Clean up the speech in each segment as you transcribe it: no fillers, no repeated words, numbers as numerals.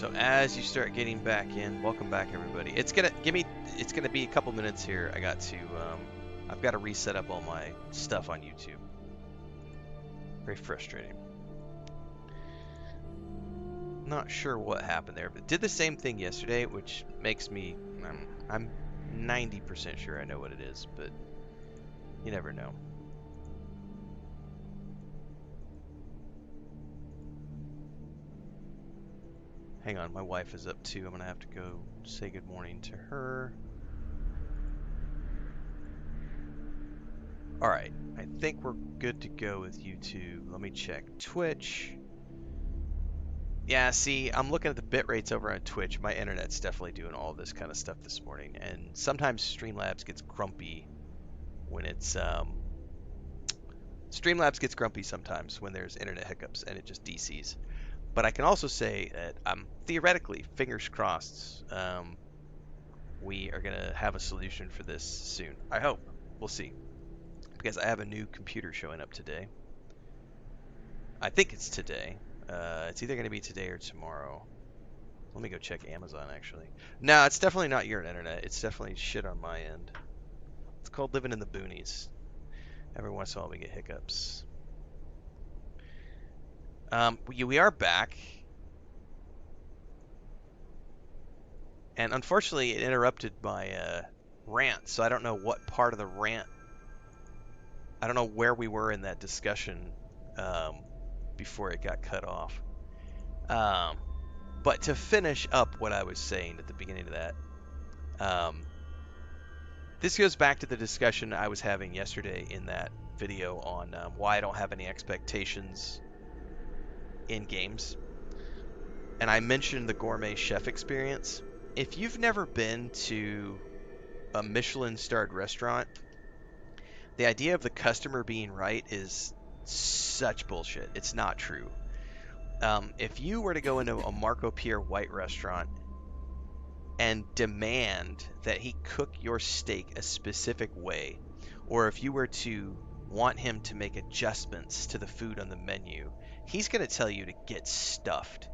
So as you start getting back in, welcome back everybody. It's gonna be a couple minutes here. I've got to reset up all my stuff on YouTube. Very frustrating. Not sure what happened there, but did the same thing yesterday, which makes me, I'm 90% sure I know what it is, but you never know. Hang on, my wife is up too. I'm gonna have to go say good morning to her. Alright, I think we're good to go with YouTube. Let me check Twitch. Yeah, see, I'm looking at the bit rates over on Twitch. My internet's definitely doing all this kind of stuff this morning, and sometimes Streamlabs gets grumpy when it's Streamlabs gets grumpy sometimes when there's internet hiccups and it just DCs. But I can also say that theoretically, fingers crossed, we are gonna have a solution for this soon. I hope. We'll see. Because I have a new computer showing up today. I think it's today. It's either gonna be today or tomorrow. Let me go check Amazon actually. No, it's definitely not your internet. It's definitely shit on my end. It's called living in the boonies. Every once in a while we get hiccups. We are back. And unfortunately, it interrupted my rant, so I don't know what part of the rant. I don't know where we were in that discussion before it got cut off. But to finish up what I was saying at the beginning of that, this goes back to the discussion I was having yesterday in that video on why I don't have any expectations in games. And I mentioned the gourmet chef experience. If you've never been to a Michelin-starred restaurant, the idea of the customer being right is such bullshit. It's not true. If you were to go into a Marco Pierre White restaurant and demand that he cook your steak a specific way, or if you were to want him to make adjustments to the food on the menu, he's going to tell you to get stuffed.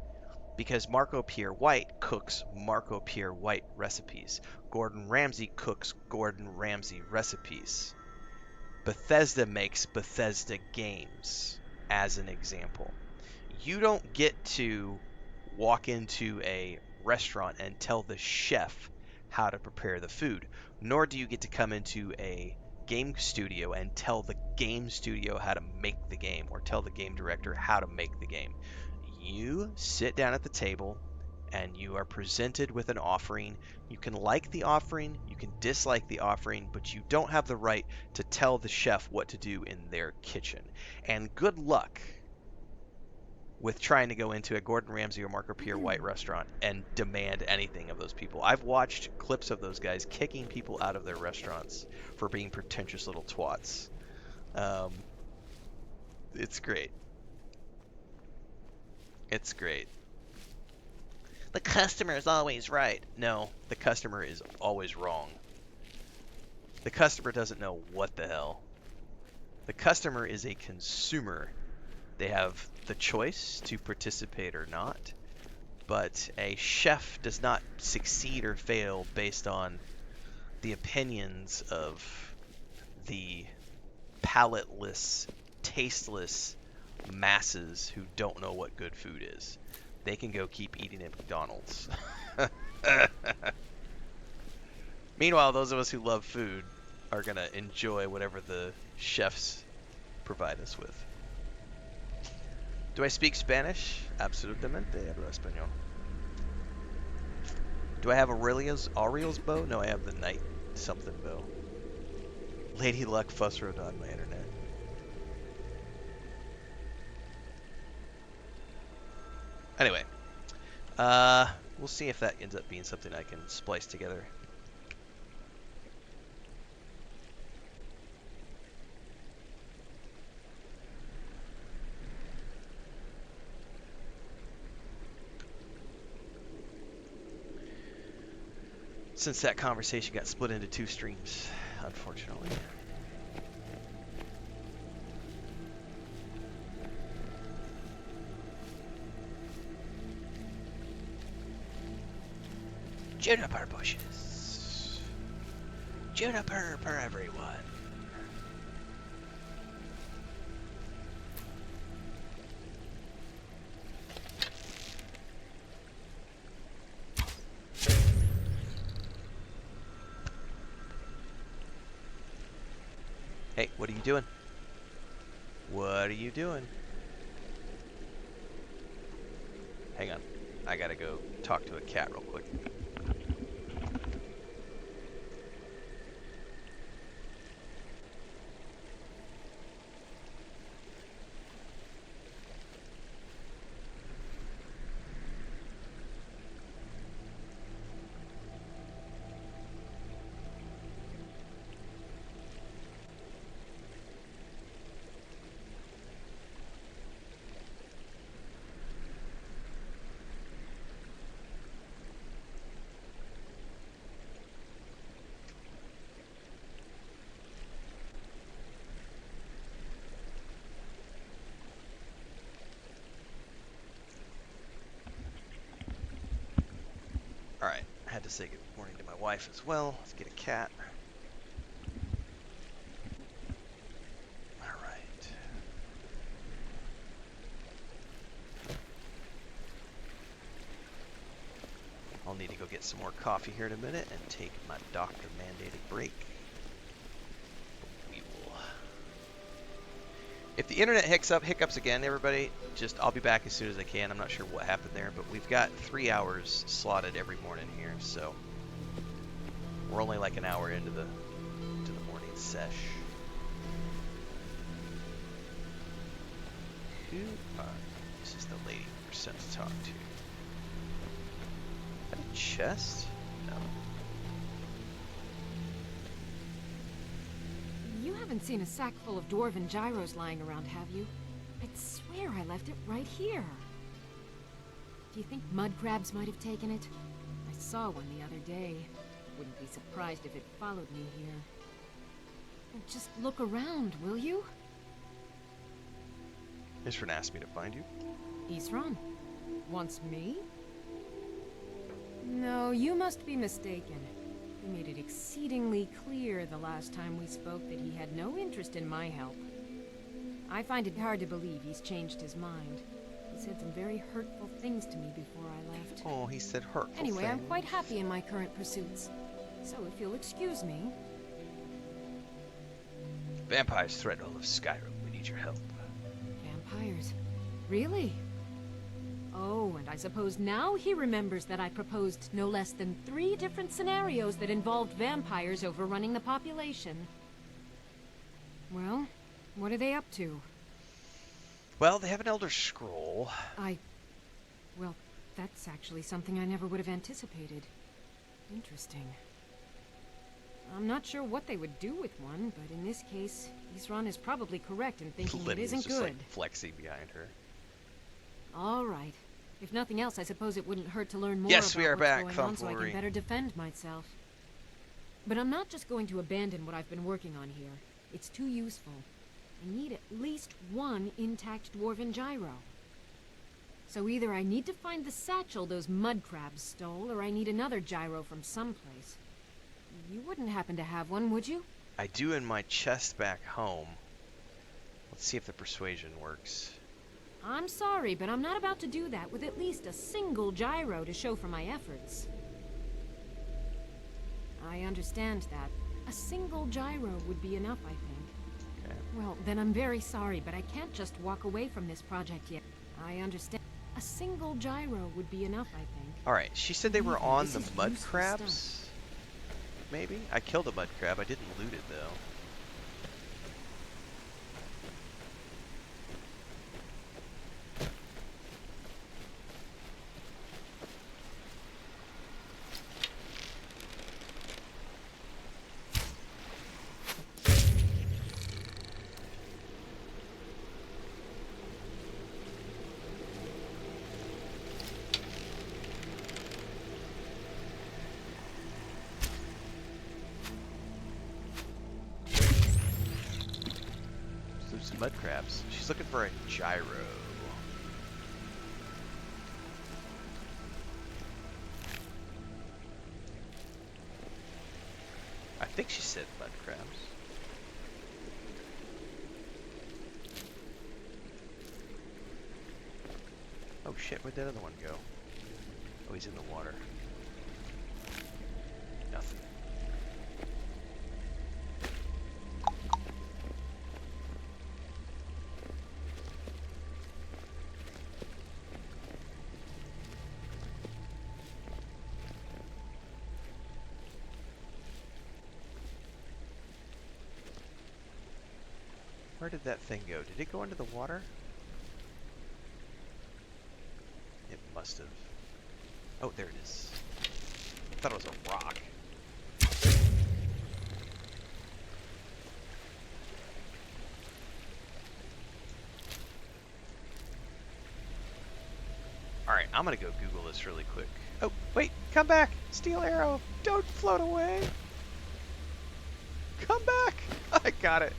Because Marco Pierre White cooks Marco Pierre White recipes. Gordon Ramsay cooks Gordon Ramsay recipes. Bethesda makes Bethesda games, as an example. You don't get to walk into a restaurant and tell the chef how to prepare the food, nor do you get to come into a game studio and tell the game studio how to make the game, or tell the game director how to make the game. You sit down at the table and you are presented with an offering. You can like the offering, you can dislike the offering, but you don't have the right to tell the chef what to do in their kitchen. And good luck with trying to go into a Gordon Ramsay or Marco Pierre White restaurant and demand anything of those people. I've watched clips of those guys kicking people out of their restaurants for being pretentious little twats. It's great. It's great. The customer is always right. No, the customer is always wrong. The customer doesn't know what the hell. The customer is a consumer. They have the choice to participate or not. But a chef does not succeed or fail based on the opinions of the palateless, tasteless masses who don't know what good food is. They can go keep eating at McDonald's. Meanwhile, those of us who love food are going to enjoy whatever the chefs provide us with. Do I speak Spanish? Absolutamente hablo español. Do I have Aurelia's bow? No, I have the Knight something bow. Lady Luck fuss wrote on my internet. Anyway, we'll see if that ends up being something I can splice together. Since that conversation got split into 2 streams, unfortunately. Juniper bushes. Juniper for everyone. Hey, what are you doing? What are you doing? Hang on. I gotta go talk to a cat real quick. Alright, I had to say good morning to my wife as well. Let's get a cat. Alright. I'll need to go get some more coffee here in a minute and take my doctor-mandated break. We will... If the internet hiccups again, everybody, I'll be back as soon as I can. I'm not sure what happened there, but we've got 3 hours slotted every morning here, so we're only like an hour into the morning sesh. This is the lady we're sent to talk to. Is that a chest? No. You haven't seen a sack full of dwarven gyros lying around, have you? I'd swear I left it right here. Do you think mud crabs might have taken it? I saw one the other day. Wouldn't be surprised if it followed me here. Well, just look around, will you? Isran asked me to find you. Isran? Wants me? No, you must be mistaken. He made it exceedingly clear the last time we spoke that he had no interest in my help. I find it hard to believe he's changed his mind. He said some very hurtful things to me before I left. Oh, he said hurtful Anyway, things. I'm quite happy in my current pursuits. So if you'll excuse me... Vampires threaten all of Skyrim. We need your help. Vampires? Really? Oh, and I suppose now he remembers that I proposed no less than 3 different scenarios that involved vampires overrunning the population. Well, what are they up to? Well, they have an Elder Scroll. Well, that's actually something I never would have anticipated. Interesting. I'm not sure what they would do with one, but in this case, Isran is probably correct in thinking it isn't just good. like flexing behind her. All right. If nothing else, I suppose it wouldn't hurt to learn more Yes, about we are what's back, going on so I Thumbley. can better defend myself. But I'm not just going to abandon what I've been working on here. It's too useful. I need at least 1 intact dwarven gyro. So either I need to find the satchel those mud crabs stole, or I need another gyro from someplace. You wouldn't happen to have one, would you? I do in my chest back home. Let's see if the persuasion works. I'm sorry, but I'm not about to do that with at least a single gyro to show for my efforts. I understand that. A single gyro would be enough, I think. Okay. Well, then I'm very sorry, but I can't just walk away from this project yet. I understand. A single gyro would be enough, I think. Alright, she said they were on This the is mud useful crabs? stuff. Maybe? I killed a mud crab. I didn't loot it, though. Some mud crabs. She's looking for a gyro. think she said mud crabs. Oh shit, where'd that other one go? Oh, he's in the water. Nothing. Where did that thing go? Did it go into the water? It must have. Oh, there it is. I thought it was a rock. Alright, I'm gonna go Google this really quick. Oh, wait, come back! Steel arrow! Don't float away! Come back! I got it!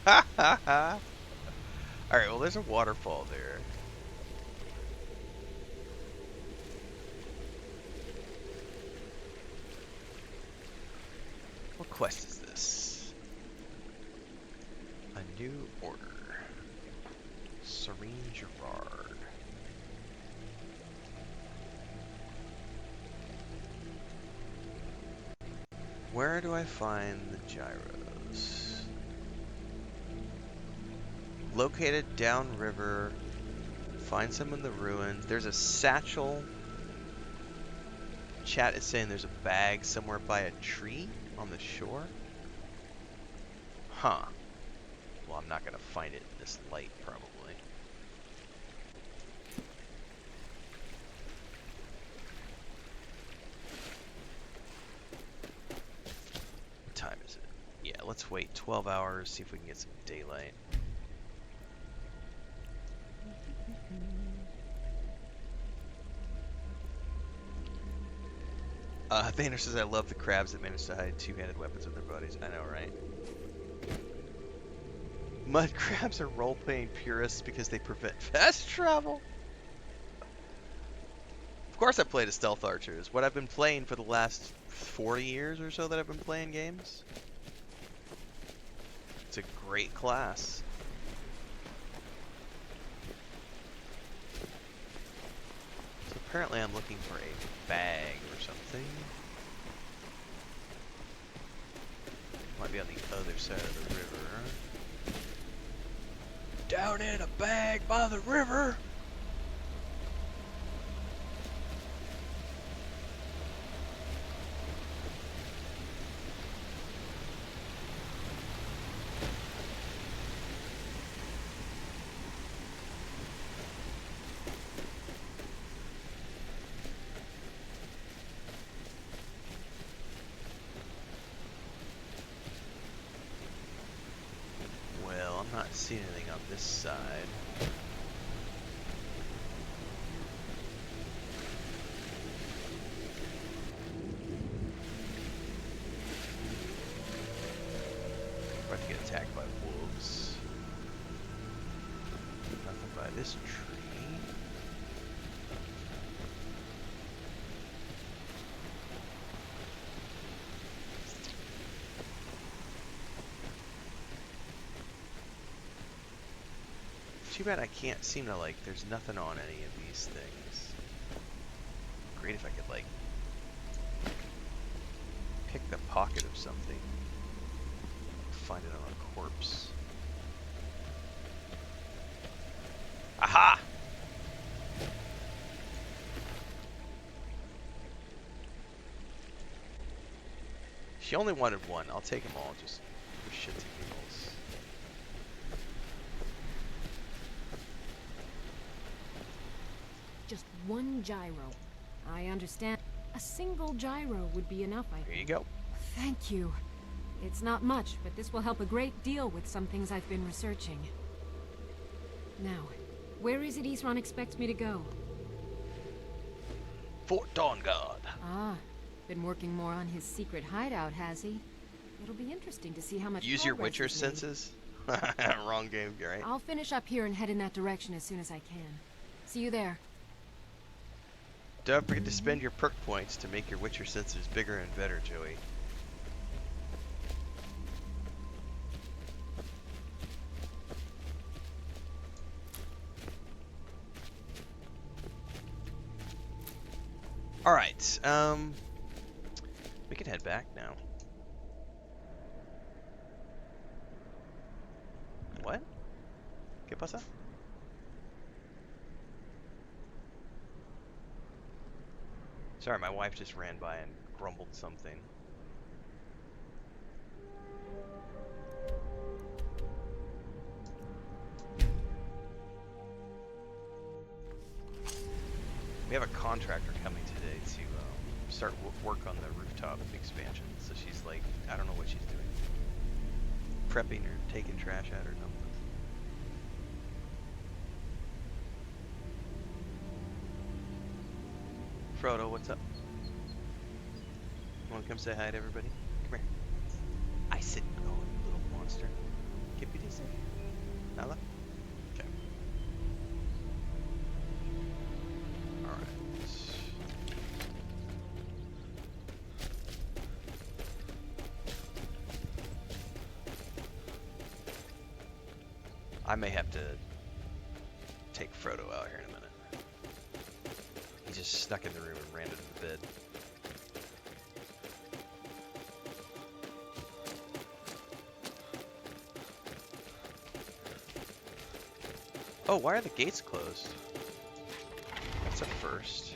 Ha ha ha! Alright, well there's a waterfall there. What quest is this? A new order. Serene Gerard. Where do I find the gyros? Located downriver. Find some in the ruins. There's a satchel. Chat is saying there's a bag somewhere by a tree on the shore. Huh. Well, I'm not going to find it in this light, probably. What time is it? Yeah, let's wait 12 hours, see if we can get some daylight. Thanos says, I love the crabs that manage to hide two-handed weapons with their bodies. I know, right? Mud crabs are role-playing purists because they prevent fast travel. Of course I played as stealth archers. What I've been playing for the last 40 years or so that I've been playing games. It's a great class. So apparently I'm looking for a bag or something. Might be on the other side of the river. Down in a bag by the river. Not seeing anything on this side. We're about to get attacked by wolves. Nothing by this tree. Too bad I can't seem to, like, there's nothing on any of these things. Great if I could, like, pick the pocket of something. Find it on a corpse. Aha! She only wanted one. I'll take them all just for shits and giggles. Just one gyro. I understand. A single gyro would be enough, I think. Here you go. Thank you. It's not much, but this will help a great deal with some things I've been researching. Now, where is it Isran expects me to go? Fort Dawnguard. Ah, been working more on his secret hideout, has he? It'll be interesting to see how much Use your progress Witcher he's made. senses? Wrong game, right? I'll finish up here and head in that direction as soon as I can. See you there. Don't forget to spend your perk points to make your Witcher senses bigger and better, Joey. All right. We can head back now. What? ¿Qué pasa? Sorry, my wife just ran by and grumbled something. We have a contractor coming today to start work on the rooftop expansion. So she's like, I don't know what she's doing. Prepping or taking trash out or something. Frodo, what's up? You wanna come say hi to everybody? Come here. I said go, you little monster. ¿Qué pediste? Nada? Okay. Alright. I may have to take Frodo out here in a minute. He just snuck in the room and ran into the bed. Oh, why are the gates closed? That's a first.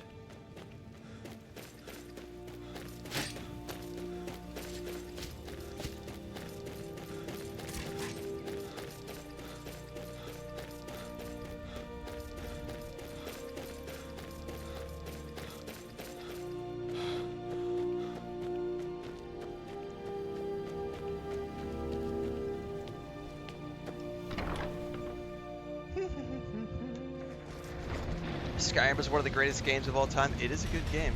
Skyrim is one of the greatest games of all time. It is a good game.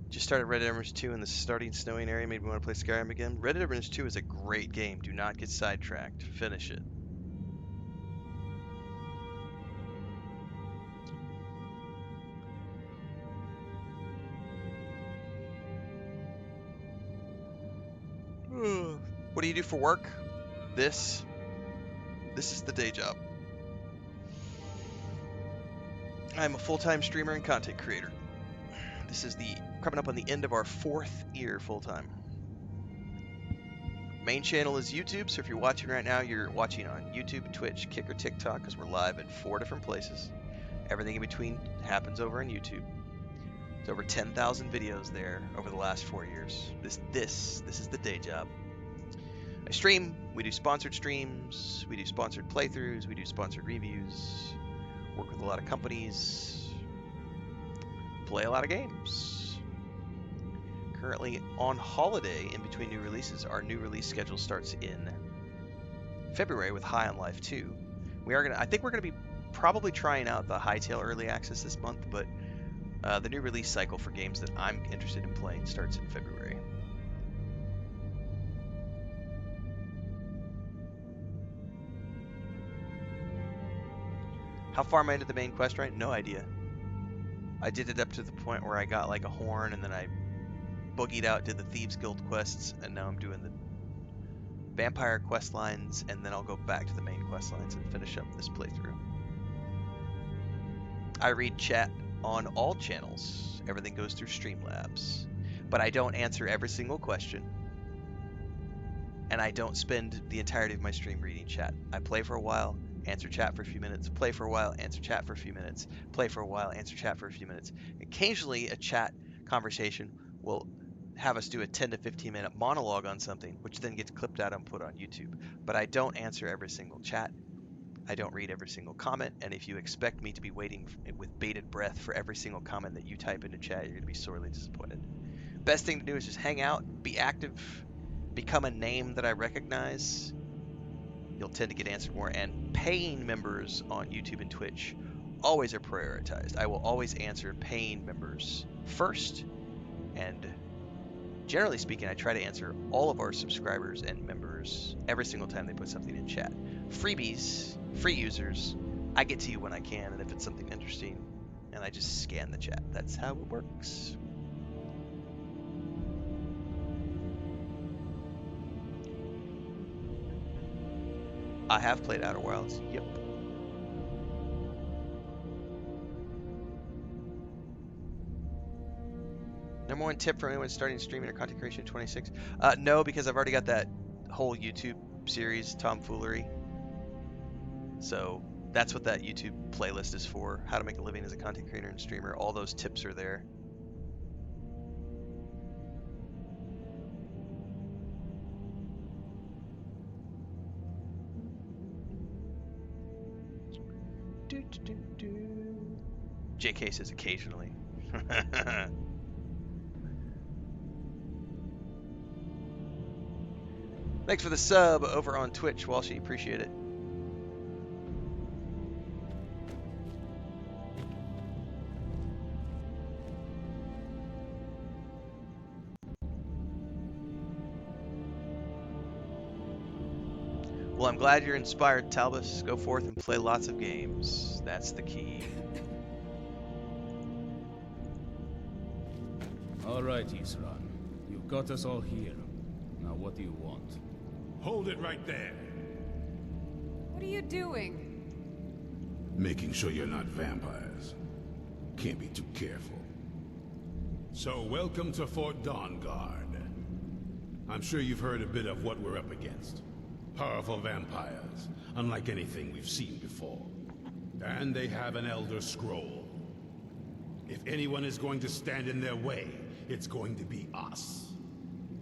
Just started Red Dead Redemption 2 in the starting snowing area. Made me want to play Skyrim again. Red Dead Redemption 2 is a great game. Do not get sidetracked. Finish it. What do you do for work? This is the day job. I'm a full-time streamer and content creator. This is coming up on the end of our 4th year full-time. Main channel is YouTube, so if you're watching right now, you're watching on YouTube, Twitch, Kick, or TikTok, because we're live at 4 different places. Everything in between happens over on YouTube. There's over 10,000 videos there over the last 4 years. This is the day job. I stream, we do sponsored streams, we do sponsored playthroughs, we do sponsored reviews, work with a lot of companies, play a lot of games. Currently on holiday in between new releases. Our new release schedule starts in February with High on Life 2. I think we're gonna be probably trying out the Hightail early access this month, but the new release cycle for games that I'm interested in playing starts in February. How far am I into the main quest, right? No idea. I did it up to the point where I got like a horn, and then I boogied out, did the Thieves Guild quests, and now I'm doing the vampire quest lines, and then I'll go back to the main quest lines and finish up this playthrough. I read chat on all channels. Everything goes through Streamlabs. But I don't answer every single question. And I don't spend the entirety of my stream reading chat. I play for a while, answer chat for a few minutes, play for a while, answer chat for a few minutes, play for a while, answer chat for a few minutes. Occasionally a chat conversation will have us do a 10 to 15 minute monologue on something, which then gets clipped out and put on YouTube. But I don't answer every single chat. I don't read every single comment, and if you expect me to be waiting with bated breath for every single comment that you type into chat, you're going to be sorely disappointed. Best thing to do is just hang out, be active, become a name that I recognize. You'll tend to get answered more, and paying members on YouTube and Twitch always are prioritized. I will always answer paying members first, and generally speaking, I try to answer all of our subscribers and members every single time they put something in chat. Freebies, free users, I get to you when I can, and if it's something interesting, and I just scan the chat. That's how it works. I have played Outer Wilds. Yep. Number one tip for anyone starting streaming or content creation in 26? No, because I've already got that whole YouTube series, Tomfoolery. So that's what that YouTube playlist is for. How to make a living as a content creator and streamer. All those tips are there. JK says occasionally. Thanks for the sub over on Twitch, Walshy. Appreciate it. Well, I'm glad you're inspired, Talbus. Go forth and play lots of games. That's the key. All right, Isran. You've got us all here. Now what do you want? Hold it right there. What are you doing? Making sure you're not vampires. Can't be too careful. So, welcome to Fort Dawnguard. I'm sure you've heard a bit of what we're up against. Powerful vampires, unlike anything we've seen before. And they have an Elder Scroll. If anyone is going to stand in their way, it's going to be us.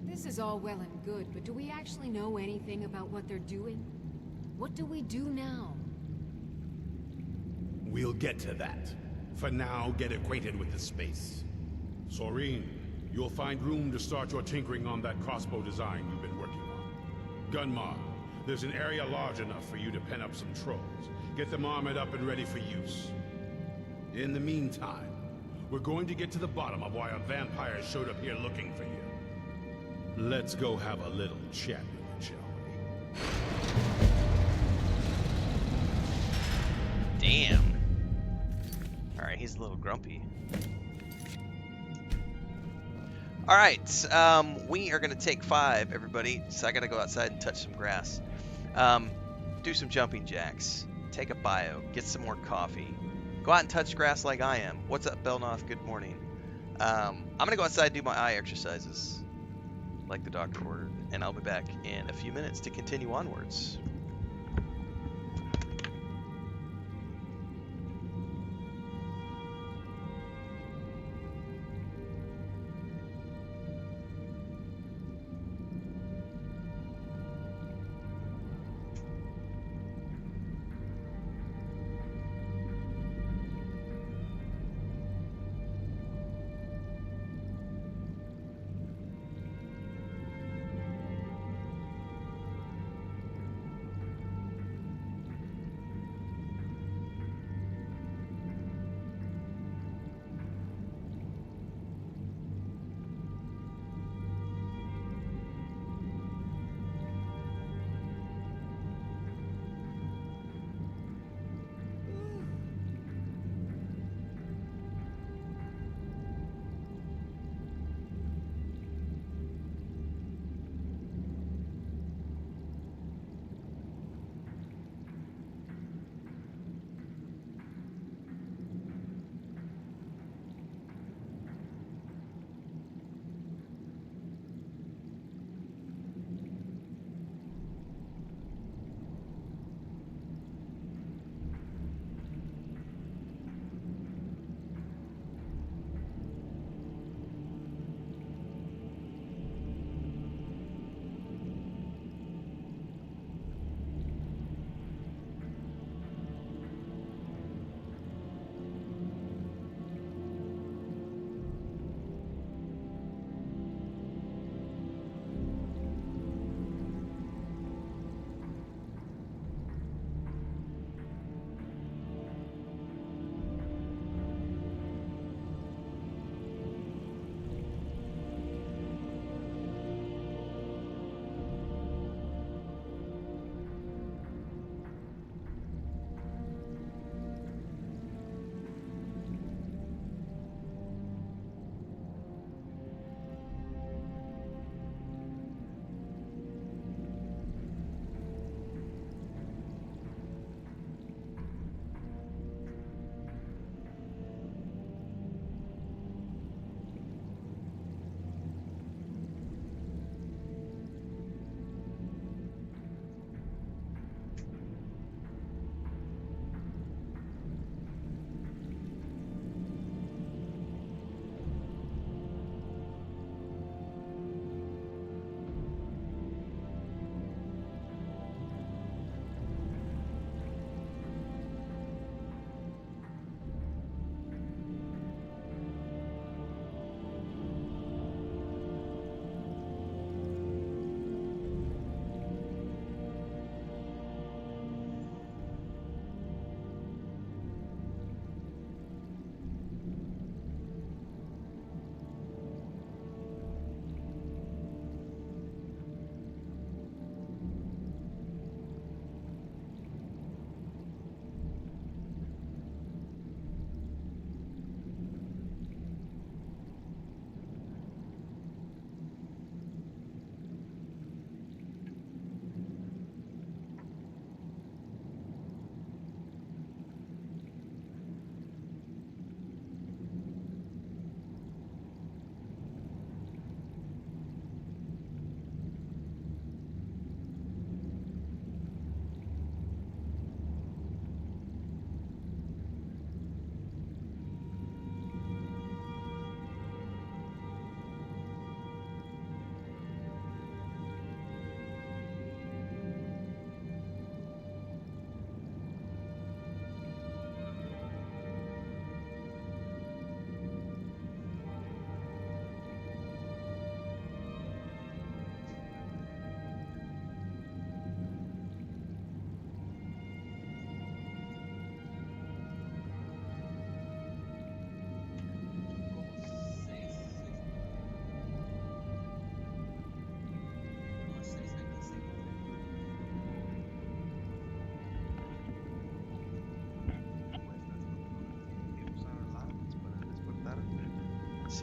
This is all well and good, but do we actually know anything about what they're doing? What do we do now? We'll get to that. For now, get acquainted with the space. Soreen, you'll find room to start your tinkering on that crossbow design you've been working on. Gunmar, there's an area large enough for you to pen up some trolls. Get them armored up and ready for use. In the meantime, we're going to get to the bottom of why a vampire showed up here looking for you. Let's go have a little chat with it, shall we? Damn. Alright, he's a little grumpy. Alright, we are going to take 5, everybody. So I got to go outside and touch some grass. Do some jumping jacks. Take a bio. Get some more coffee. Go out and touch grass like I am. What's up, Belnoth? Good morning. I'm going to go outside and do my eye exercises, like the doctor ordered. And I'll be back in a few minutes to continue onwards.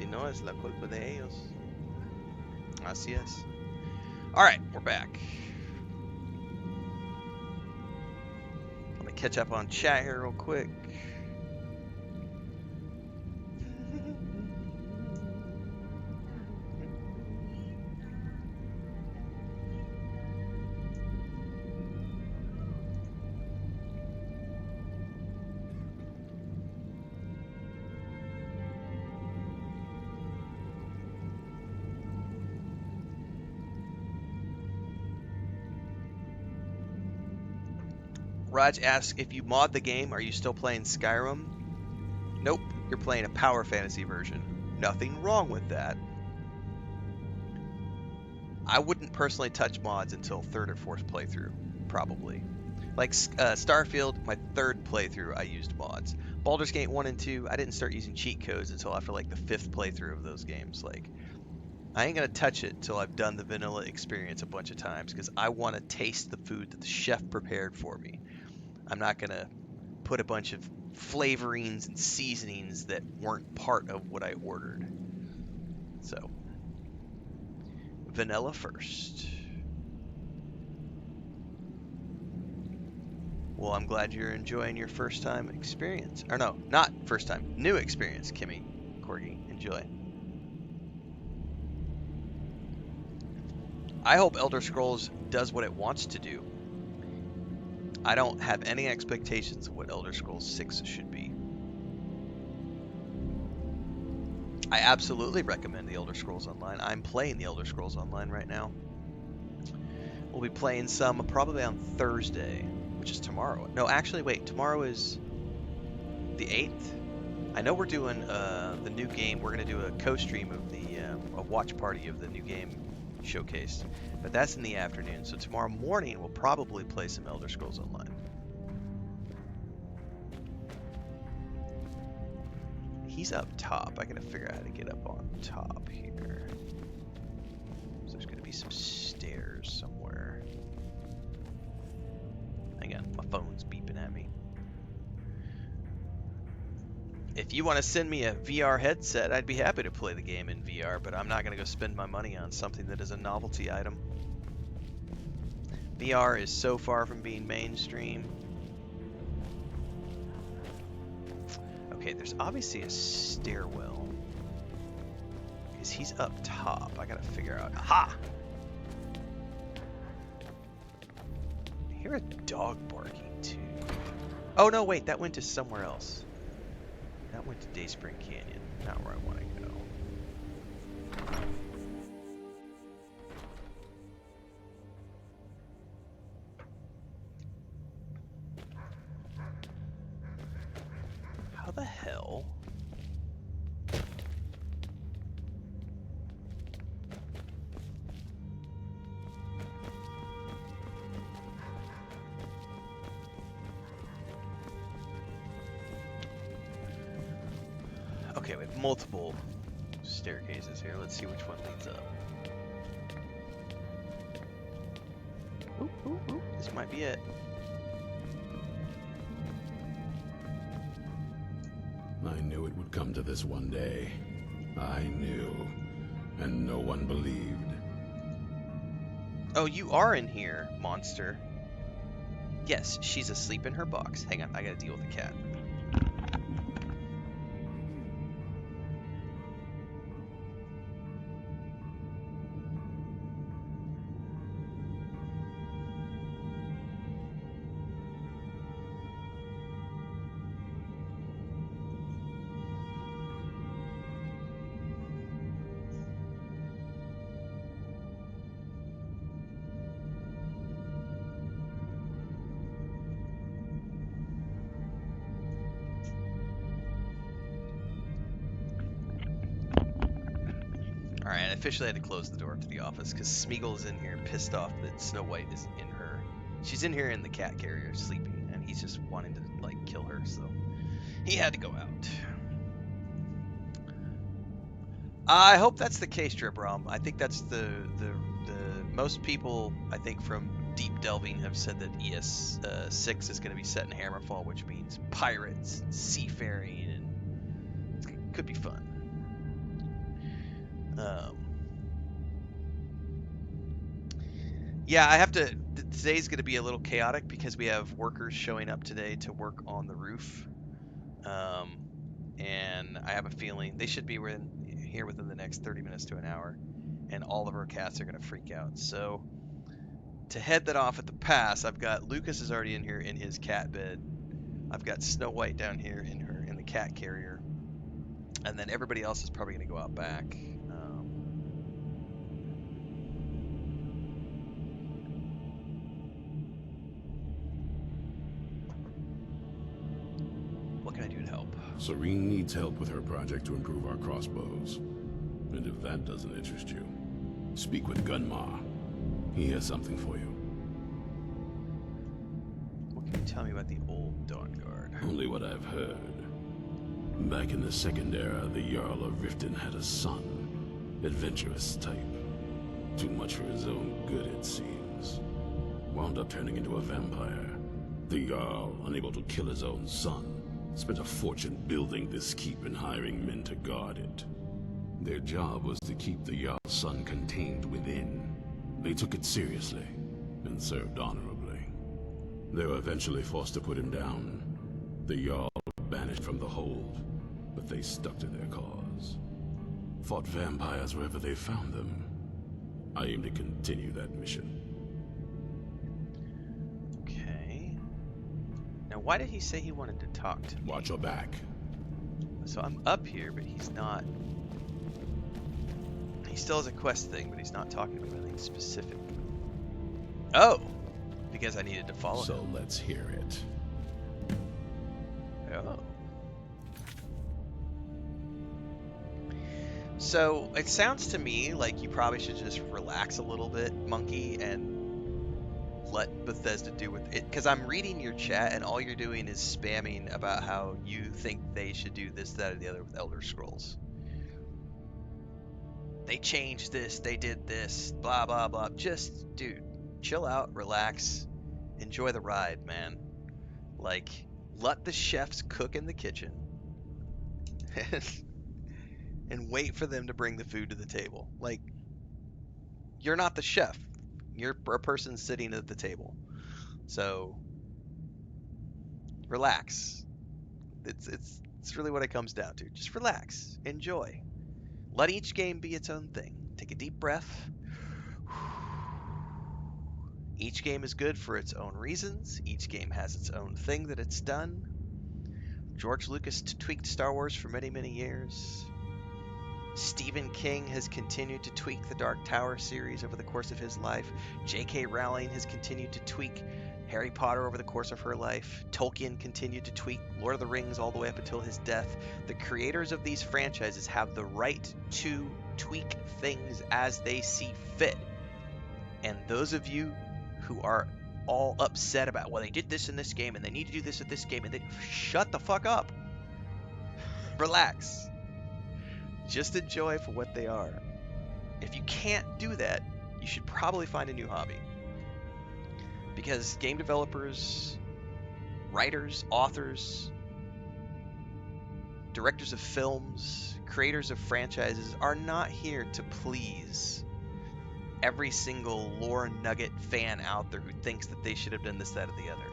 Si no es la culpa de ellos. Así es. Alright, we're back. Let me catch up on chat here real quick. Raj asks, if you mod the game, are you still playing Skyrim? Nope, you're playing a power fantasy version. Nothing wrong with that. I wouldn't personally touch mods until third or fourth playthrough, probably. Like Starfield, my third playthrough, I used mods. Baldur's Gate 1 and 2, I didn't start using cheat codes until after like the fifth playthrough of those games. Like, I ain't gonna touch it until I've done the vanilla experience a bunch of times because I want to taste the food that the chef prepared for me. I'm not going to put a bunch of flavorings and seasonings that weren't part of what I ordered. So, vanilla first. Well, I'm glad you're enjoying your first time experience. Or no, not first time, new experience, Kimmy. Corgi, enjoy. I hope Elder Scrolls does what it wants to do. I don't have any expectations of what Elder Scrolls 6 should be. I absolutely recommend the Elder Scrolls Online. I'm playing the Elder Scrolls Online right now. We'll be playing some probably on Thursday, which is tomorrow. No, actually, wait. Tomorrow is the 8th. I know we're doing the new game. We're going to do a co-stream of a watch party of the new game showcase, but that's in the afternoon. So tomorrow morning we'll probably play some Elder Scrolls Online. He's up top. I gotta figure out how to get up on top here. So there's gonna be some stairs somewhere. Hang on, my phone's beeping at me. If you want to send me a VR headset, I'd be happy to play the game in VR, but I'm not going to go spend my money on something that is a novelty item. VR is so far from being mainstream. Okay, there's obviously a stairwell. Because he's up top. I got to figure out. Aha! I hear a dog barking too. Oh no, wait, that went to somewhere else. That went to Dayspring Canyon, not where I want to go. How the hell? Okay, we have multiple staircases here. Let's see which one leads up. Ooh, ooh, ooh. This might be it. I knew it would come to this one day. I knew. And no one believed. Oh, you are in here, monster. Yes, she's asleep in her box. Hang on, I gotta deal with the cat. Alright, I officially had to close the door to the office because Smeagol is in here pissed off that Snow White is in her. She's in here in the cat carrier sleeping, and he's just wanting to, like, kill her, so he had to go out. I hope that's the case, Dribrom. I think that's the most people, I think, from deep delving have said that ES6 is going to be set in Hammerfall, which means pirates, and seafaring, and it could be fun. Um, yeah, I have to. Today's going to be a little chaotic because we have workers showing up today to work on the roof. Um, and I have a feeling they should be here within the next 30 minutes to an hour, and all of our cats are going to freak out. So to head that off at the pass, I've got Lucas is already in here in his cat bed. I've got Snow White down here in the cat carrier, and then everybody else is probably going to go out back. What can I do to help? Serene needs help with her project to improve our crossbows. And if that doesn't interest you, speak with Gunmar. He has something for you. What can you tell me about the old Dawn Guard? Only what I've heard. Back in the Second Era, the Jarl of Riften had a son. Adventurous type. Too much for his own good, it seems. Wound up turning into a vampire. The Jarl, unable to kill his own son, spent a fortune building this keep and hiring men to guard it. Their job was to keep the Jarl's son contained within. They took it seriously and served honorably. They were eventually forced to put him down. The Jarl banished from the hold, but they stuck to their cause. Fought vampires wherever they found them. I aim to continue that mission. Okay. Now, why did he say he wanted to talk to me? Watch your back. So I'm up here, but he's not. He still has a quest thing, but he's not talking to me about anything specific. Oh! Because I needed to follow him. So let's hear it. Oh. So it sounds to me like you probably should just relax a little bit, Monkey, and let Bethesda do with it. Because I'm reading your chat, and all you're doing is spamming about how you think they should do this, that, or the other with Elder Scrolls. They changed this, they did this, blah, blah, blah. Just, dude, chill out, relax, enjoy the ride, man. Like, let the chefs cook in the kitchen and wait for them to bring the food to the table. Like, you're not the chef. You're a person sitting at the table. So, relax. It's really what it comes down to. Just relax, enjoy. Let each game be its own thing. Take a deep breath. Each game is good for its own reasons. Each game has its own thing that it's done. George Lucas tweaked Star Wars for many, many years. Stephen King has continued to tweak the Dark Tower series over the course of his life. J.K. Rowling has continued to tweak Harry Potter over the course of her life. Tolkien continued to tweak Lord of the Rings all the way up until his death. The creators of these franchises have the right to tweak things as they see fit. And those of you who are all upset about, well, they did this in this game and they need to do this with this game, and they shut the fuck up. Relax. Just enjoy for what they are. If you can't do that, you should probably find a new hobby. Because game developers, writers, authors, directors of films, creators of franchises are not here to please every single lore nugget fan out there who thinks that they should have done this, that, or the other.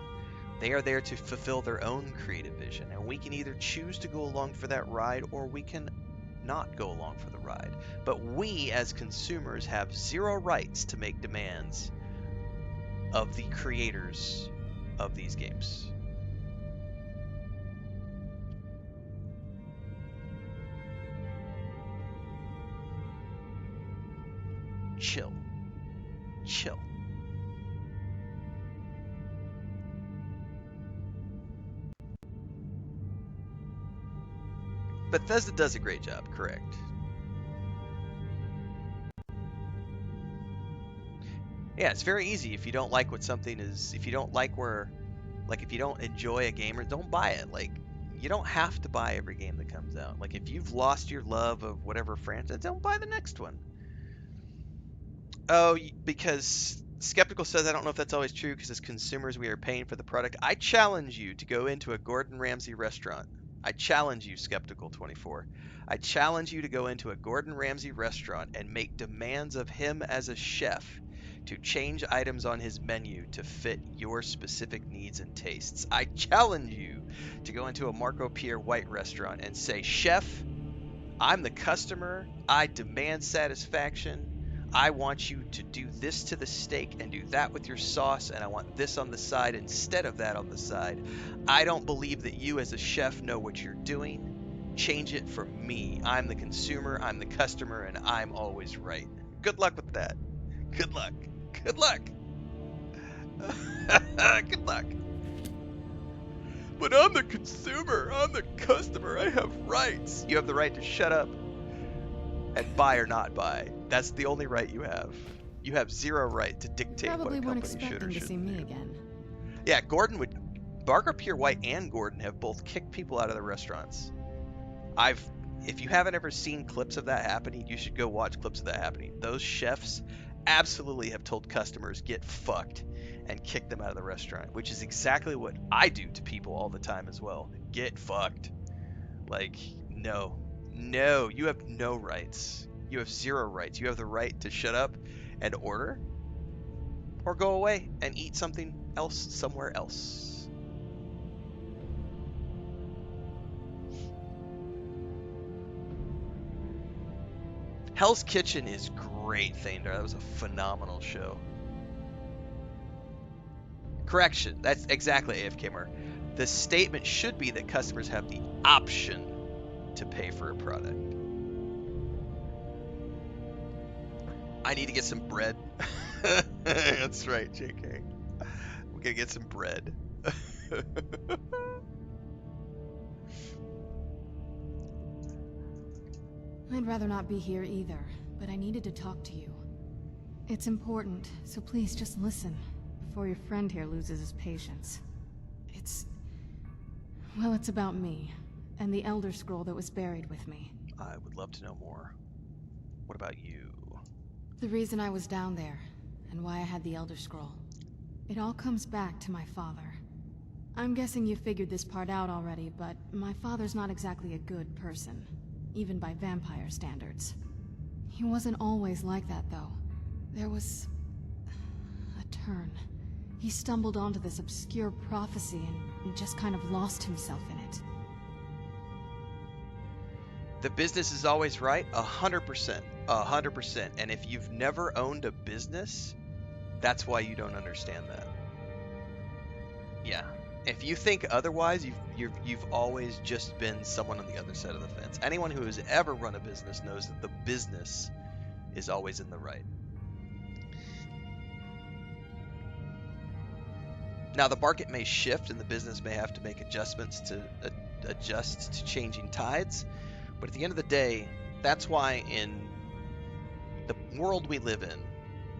They are there to fulfill their own creative vision, and we can either choose to go along for that ride, or we can not go along for the ride. But we, as consumers, have zero rights to make demands of the creators of these games. Chill. Chill. Bethesda does a great job, correct? Yeah, it's very easy if you don't like what something is, if you don't like if you don't enjoy a game, or don't buy it. Like, you don't have to buy every game that comes out. Like, if you've lost your love of whatever franchise, don't buy the next one. Oh, because Skeptical says, I don't know if that's always true, because as consumers we are paying for the product. I challenge you to go into a Gordon Ramsay restaurant I challenge you, Skeptical24. I challenge you to go into a Gordon Ramsay restaurant and make demands of him as a chef to change items on his menu to fit your specific needs and tastes. I challenge you to go into a Marco Pierre White restaurant and say, Chef, I'm the customer. I demand satisfaction. I want you to do this to the steak and do that with your sauce, and I want this on the side instead of that on the side. I don't believe that you as a chef know what you're doing. Change it for me. I'm the consumer, I'm the customer, and I'm always right. Good luck with that. Good luck. Good luck. Good luck. But I'm the consumer, I'm the customer, I have rights. You have the right to shut up and buy or not buy. That's the only right you have. You have zero right to dictate what a Probably weren't company should or expecting to see shouldn't me do. again. Yeah, Gordon would. Barker Pure White and Gordon have both kicked people out of their restaurants. If you haven't ever seen clips of that happening, you should go watch clips of that happening. Those chefs absolutely have told customers get fucked and kick them out of the restaurant, which is exactly what I do to people all the time as well. Get fucked. Like, no, you have no rights. You have zero rights. You have the right to shut up and order, or go away and eat something else somewhere else. Hell's Kitchen is great, Thander. That was a phenomenal show. Correction, that's exactly AFK Mark. The statement should be that customers have the option to pay for a product. I need to get some bread. That's right, JK. We're gonna get some bread. I'd rather not be here either, but I needed to talk to you. It's important, so please just listen, before your friend here loses his patience. Well, it's about me, and the Elder Scroll that was buried with me. I would love to know more. What about you? The reason I was down there, and why I had the Elder Scroll. It all comes back to my father. I'm guessing you figured this part out already, but my father's not exactly a good person, even by vampire standards. He wasn't always like that, though. There was a turn. He stumbled onto this obscure prophecy and just kind of lost himself in it. The business is always right, 100%, 100%. And if you've never owned a business, that's why you don't understand that. Yeah. If you think otherwise, you've always just been someone on the other side of the fence. Anyone who has ever run a business knows that the business is always in the right. Now, the market may shift and the business may have to make adjustments to adjust to changing tides, but at the end of the day, that's why in the world we live in,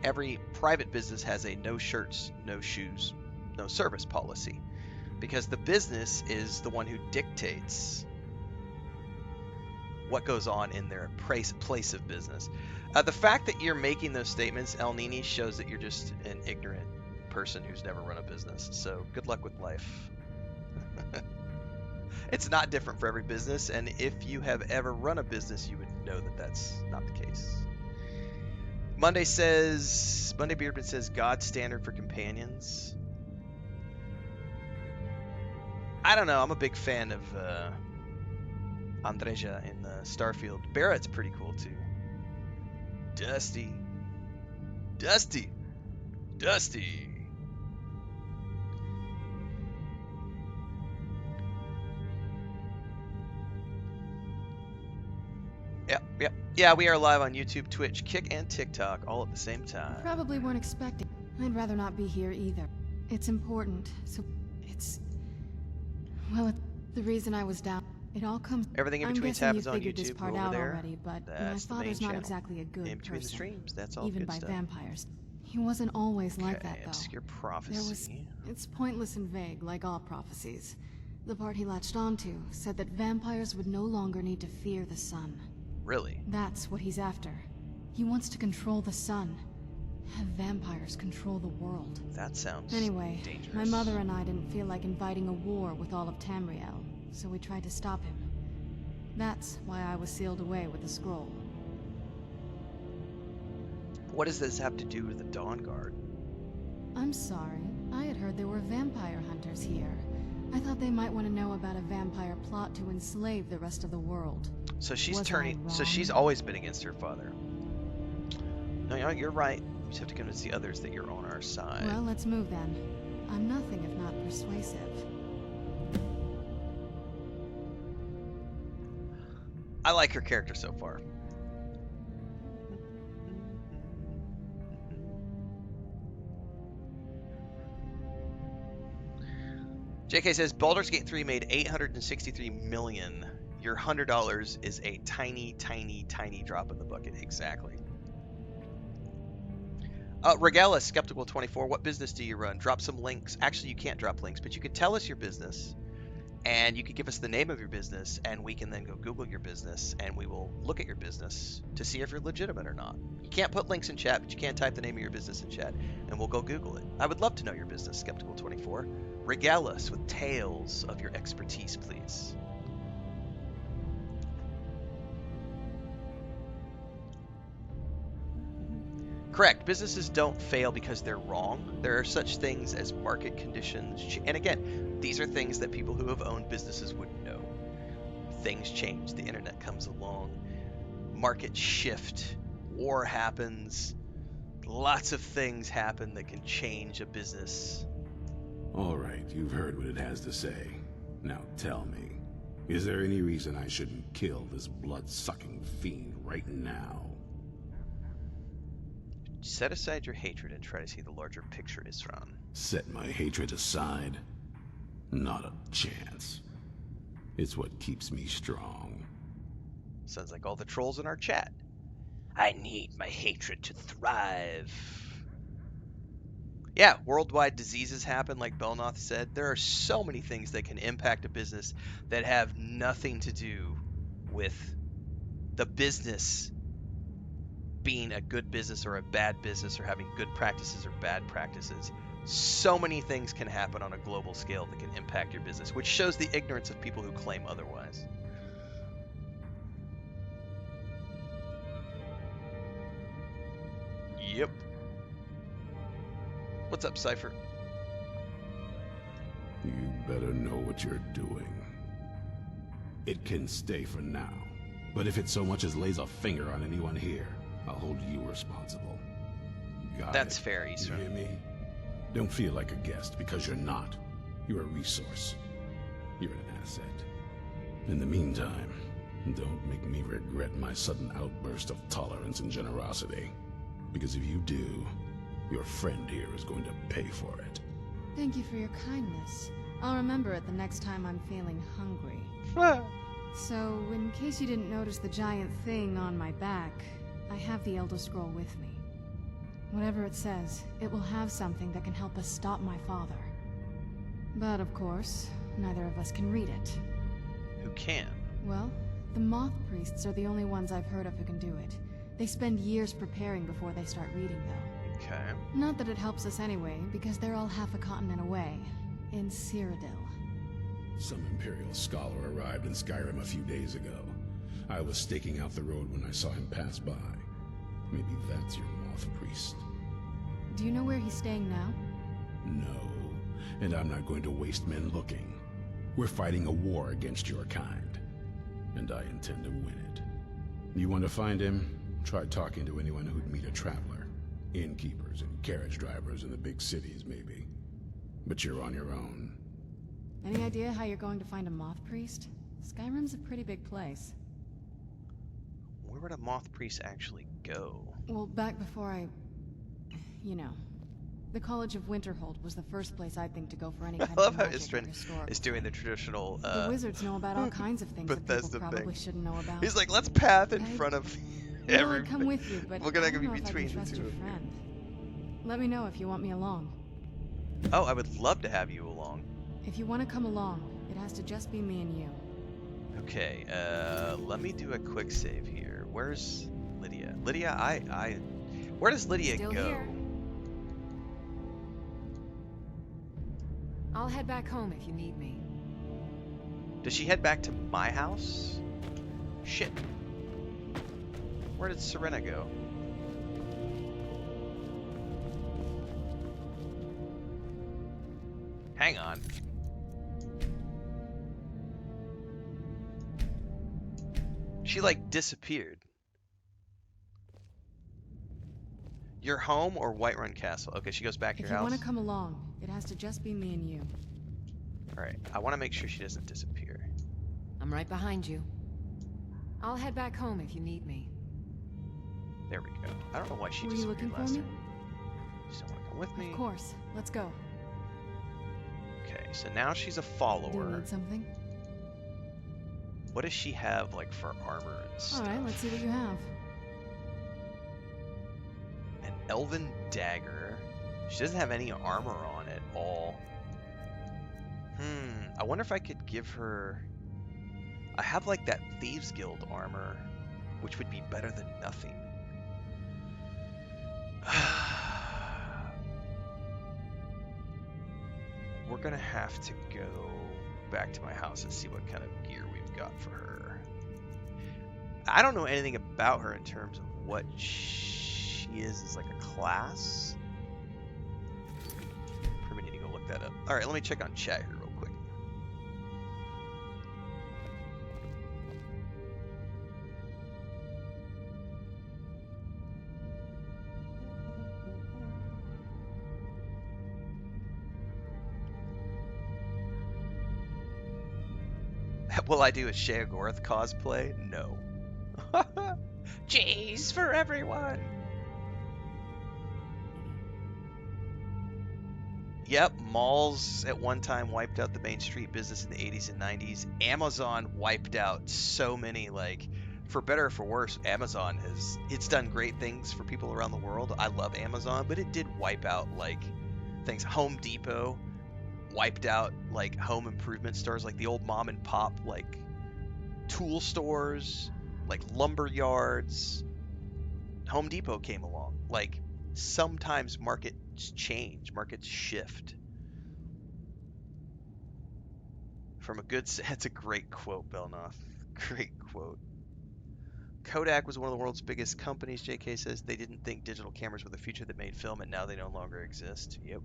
every private business has a no shirts, no shoes, no service policy, because the business is the one who dictates what goes on in their place of business. The fact that you're making those statements, El Nini, shows that you're just an ignorant person who's never run a business. So good luck with life. It's not different for every business, and if you have ever run a business, you would know that that's not the case. Monday Beardman says God's standard for companions. I don't know. I'm a big fan of Andreja in Starfield. Barrett's pretty cool too. Dusty. Yep. Yeah, we are live on YouTube, Twitch, Kick, and TikTok all at the same time. Probably weren't expecting. I'd rather not be here either. It's important, so well, the reason I was down. It all comes. Everything in I'm between guessing happens you on figured this YouTube. part Go out over there. already, but That's my the main father's not channel. exactly a good In between the person, streams, that's all even good by stuff. vampires. He wasn't always like that, though. Obscure prophecy. It's pointless and vague, like all prophecies. The part he latched onto said that vampires would no longer need to fear the sun. Really? That's what he's after. He wants to control the sun. Have vampires control the world. That sounds Anyway, dangerous. my mother and I didn't feel like inviting a war with all of Tamriel, so we tried to stop him. That's why I was sealed away with the scroll. What does this have to do with the Dawn Guard? I'm sorry. I had heard there were vampire hunters here. I thought they might want to know about a vampire plot to enslave the rest of the world. So she's Was I turning. So wrong? she's always been against her father. No, you're right. You just have to convince the others that you're on our side. Well, let's move then. I'm nothing if not persuasive. I like her character so far. JK says Baldur's Gate 3 made $863 million. Your $100 is a tiny, tiny, tiny drop in the bucket. Exactly. Regala, Skeptical 24. What business do you run? Drop some links. Actually, you can't drop links, but you could tell us your business, and you could give us the name of your business, and we can then go Google your business, and we will look at your business to see if you're legitimate or not. You can't put links in chat, but you can type the name of your business in chat, and we'll go Google it. I would love to know your business, Skeptical 24. Regale us with tales of your expertise, please. Correct. Businesses don't fail because they're wrong. There are such things as market conditions. And again, these are things that people who have owned businesses would know. Things change. The internet comes along. Markets shift. War happens. Lots of things happen that can change a business. All right, you've heard what it has to say. Now tell me, is there any reason I shouldn't kill this blood-sucking fiend right now? Set aside your hatred and try to see the larger picture, Isran. Set my hatred aside? Not a chance. It's what keeps me strong. Sounds like all the trolls in our chat. I need my hatred to thrive. Yeah, worldwide diseases happen, like Belnoth said. There are so many things that can impact a business that have nothing to do with the business being a good business or a bad business, or having good practices or bad practices. So many things can happen on a global scale that can impact your business, which shows the ignorance of people who claim otherwise. Yep. What's up, Cypher? You better know what you're doing. It can stay for now, but if it so much as lays a finger on anyone here, I'll hold you responsible. Got That's it? fair, You Isra. hear me? Don't feel like a guest, because you're not. You're a resource. You're an asset. In the meantime, don't make me regret my sudden outburst of tolerance and generosity. Because if you do, your friend here is going to pay for it. Thank you for your kindness. I'll remember it the next time I'm feeling hungry. So, in case you didn't notice the giant thing on my back, I have the Elder Scroll with me. Whatever it says, it will have something that can help us stop my father. But of course, neither of us can read it. Who can? Well, the Moth Priests are the only ones I've heard of who can do it. They spend years preparing before they start reading, though. Okay. Not that it helps us anyway, because they're all half a continent away, in Cyrodiil. Some Imperial scholar arrived in Skyrim a few days ago. I was staking out the road when I saw him pass by. Maybe that's your Moth Priest. Do you know where he's staying now? No, and I'm not going to waste men looking. We're fighting a war against your kind, and I intend to win it. You want to find him? Try talking to anyone who'd meet a traveler. Innkeepers and carriage drivers in the big cities, maybe. But you're on your own. Any idea how you're going to find a Moth Priest? Skyrim's a pretty big place. Where would a Moth Priest actually go? Well, back before you know, the College of Winterhold was the first place I'd think to go for any kind I love of how magic or Istrin historical is doing the thing. traditional The wizards know about all kinds of things that people Bethesda probably thing. shouldn't know about. He's like, let's path in I- front of Well, every. I'd come with you, but We're gonna I don't be know if I between can the trust two your of you. friend. Let me know if you want me along. Oh, I would love to have you along. If you want to come along, it has to just be me and you. Okay, let me do a quick save here. Where's Lydia? Lydia, where does Lydia Still go? here. I'll head back home if you need me. Does she head back to my house? Shit. Where did Serena go? Hang on. She like disappeared. Your home or Whiterun Castle? Okay, she goes back to If your you house. want to come along, it has to just be me and you. Alright, I want to make sure she doesn't disappear. I'm right behind you. I'll head back home if you need me. There we go. I don't know why she Were you disappeared looking for last me? time. She don't want to come with me. Of course. Let's go. Okay, so now she's a Do you follower. need something? What does she have like for armor and stuff? Alright, let's see what you have. An elven dagger. She doesn't have any armor on at all. I wonder if I could give her... I have like that Thieves Guild armor, which would be better than nothing. We're gonna have to go back to my house and see what kind of gear we've got for her. I don't know anything about her in terms of what she is as like a class. Probably need to go look that up. Alright, let me check on chat here real quick. Will I do a Sheogorath cosplay? No. Jeez for everyone! Yep, malls at one time wiped out the Main Street business in the 80s and 90s. Amazon wiped out so many, like, for better or for worse, Amazon it's done great things for people around the world. I love Amazon, but it did wipe out, like, things. Home Depot wiped out, like, home improvement stores, like the old mom and pop, like, tool stores, like lumber yards. Home Depot came along. Like, sometimes markets change, markets shift. From a good, that's a great quote, Belnoth. Great quote. Kodak was one of the world's biggest companies, JK says. They didn't think digital cameras were the future that made film, and now they no longer exist. Yep.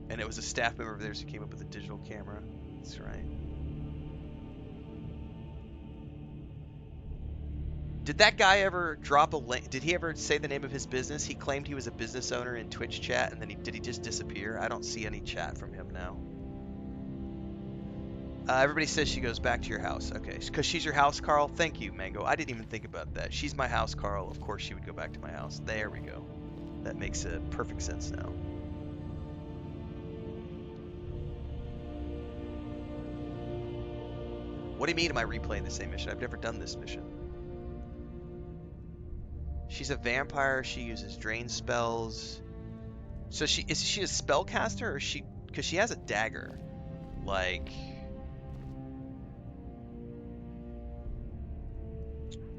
And it was a staff member of theirs who came up with a digital camera. That's right. Did that guy ever drop a link? Did he ever say the name of his business? He claimed he was a business owner in Twitch chat, and then did he just disappear? I don't see any chat from him now. Everybody says she goes back to your house. Okay, because she's your house, Carl. Thank you, Mango. I didn't even think about that. She's my house, Carl. Of course she would go back to my house. There we go. That makes perfect sense now. What do you mean am I replaying the same mission? I've never done this mission. She's a vampire. She uses drain spells. So is she a spellcaster, or is she? Because she has a dagger. Like.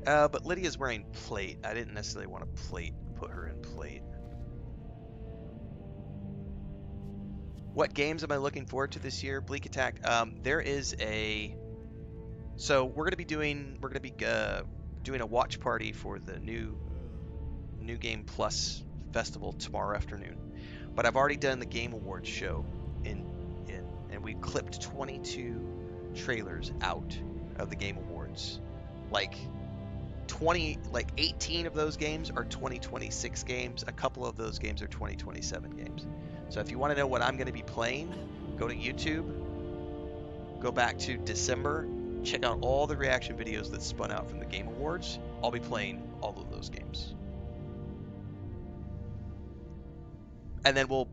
But Lydia's wearing plate. I didn't necessarily want to put her in plate. What games am I looking forward to this year? Bleak Attack. There is a. So we're gonna be doing a watch party for the new Game Plus festival tomorrow afternoon. But I've already done the Game Awards show and we clipped 22 trailers out of the Game Awards. Like 18 of those games are 2026 games. A couple of those games are 2027 games. So if you want to know what I'm going to be playing, go to YouTube, go back to December, check out all the reaction videos that spun out from the Game Awards. I'll be playing all of those games. And then we'll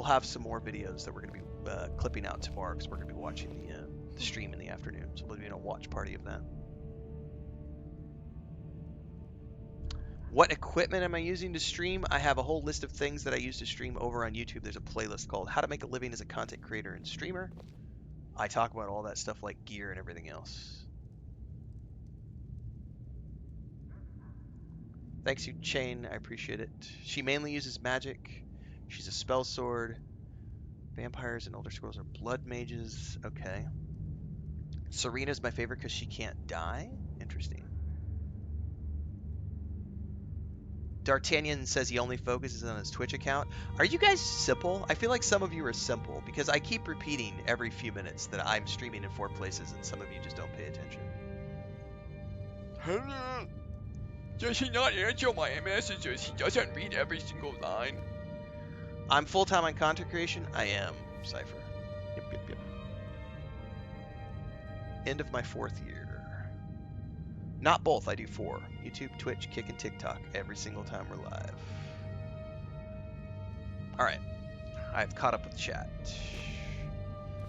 have some more videos that we're going to be clipping out tomorrow, because we're going to be watching the stream in the afternoon. So we'll be in a watch party of that. What equipment am I using to stream? I have a whole list of things that I use to stream over on YouTube. There's a playlist called How to Make a Living as a Content Creator and Streamer. I talk about all that stuff like gear and everything else. Thanks, you Chain. I appreciate it. She mainly uses magic. She's a spell sword. Vampires and Elder Scrolls are blood mages. Okay. Serena's my favorite because she can't die. Interesting. D'Artagnan says he only focuses on his Twitch account. Are you guys simple? I feel like some of you are simple because I keep repeating every few minutes that I'm streaming in 4 places and some of you just don't pay attention. Hello. Does he not answer my messages? He doesn't read every single line. I'm full-time on content creation? I am, Cypher. Yep. End of my 4th year. Not both, I do 4. YouTube, Twitch, Kick, and TikTok every single time we're live. Alright. I've caught up with chat.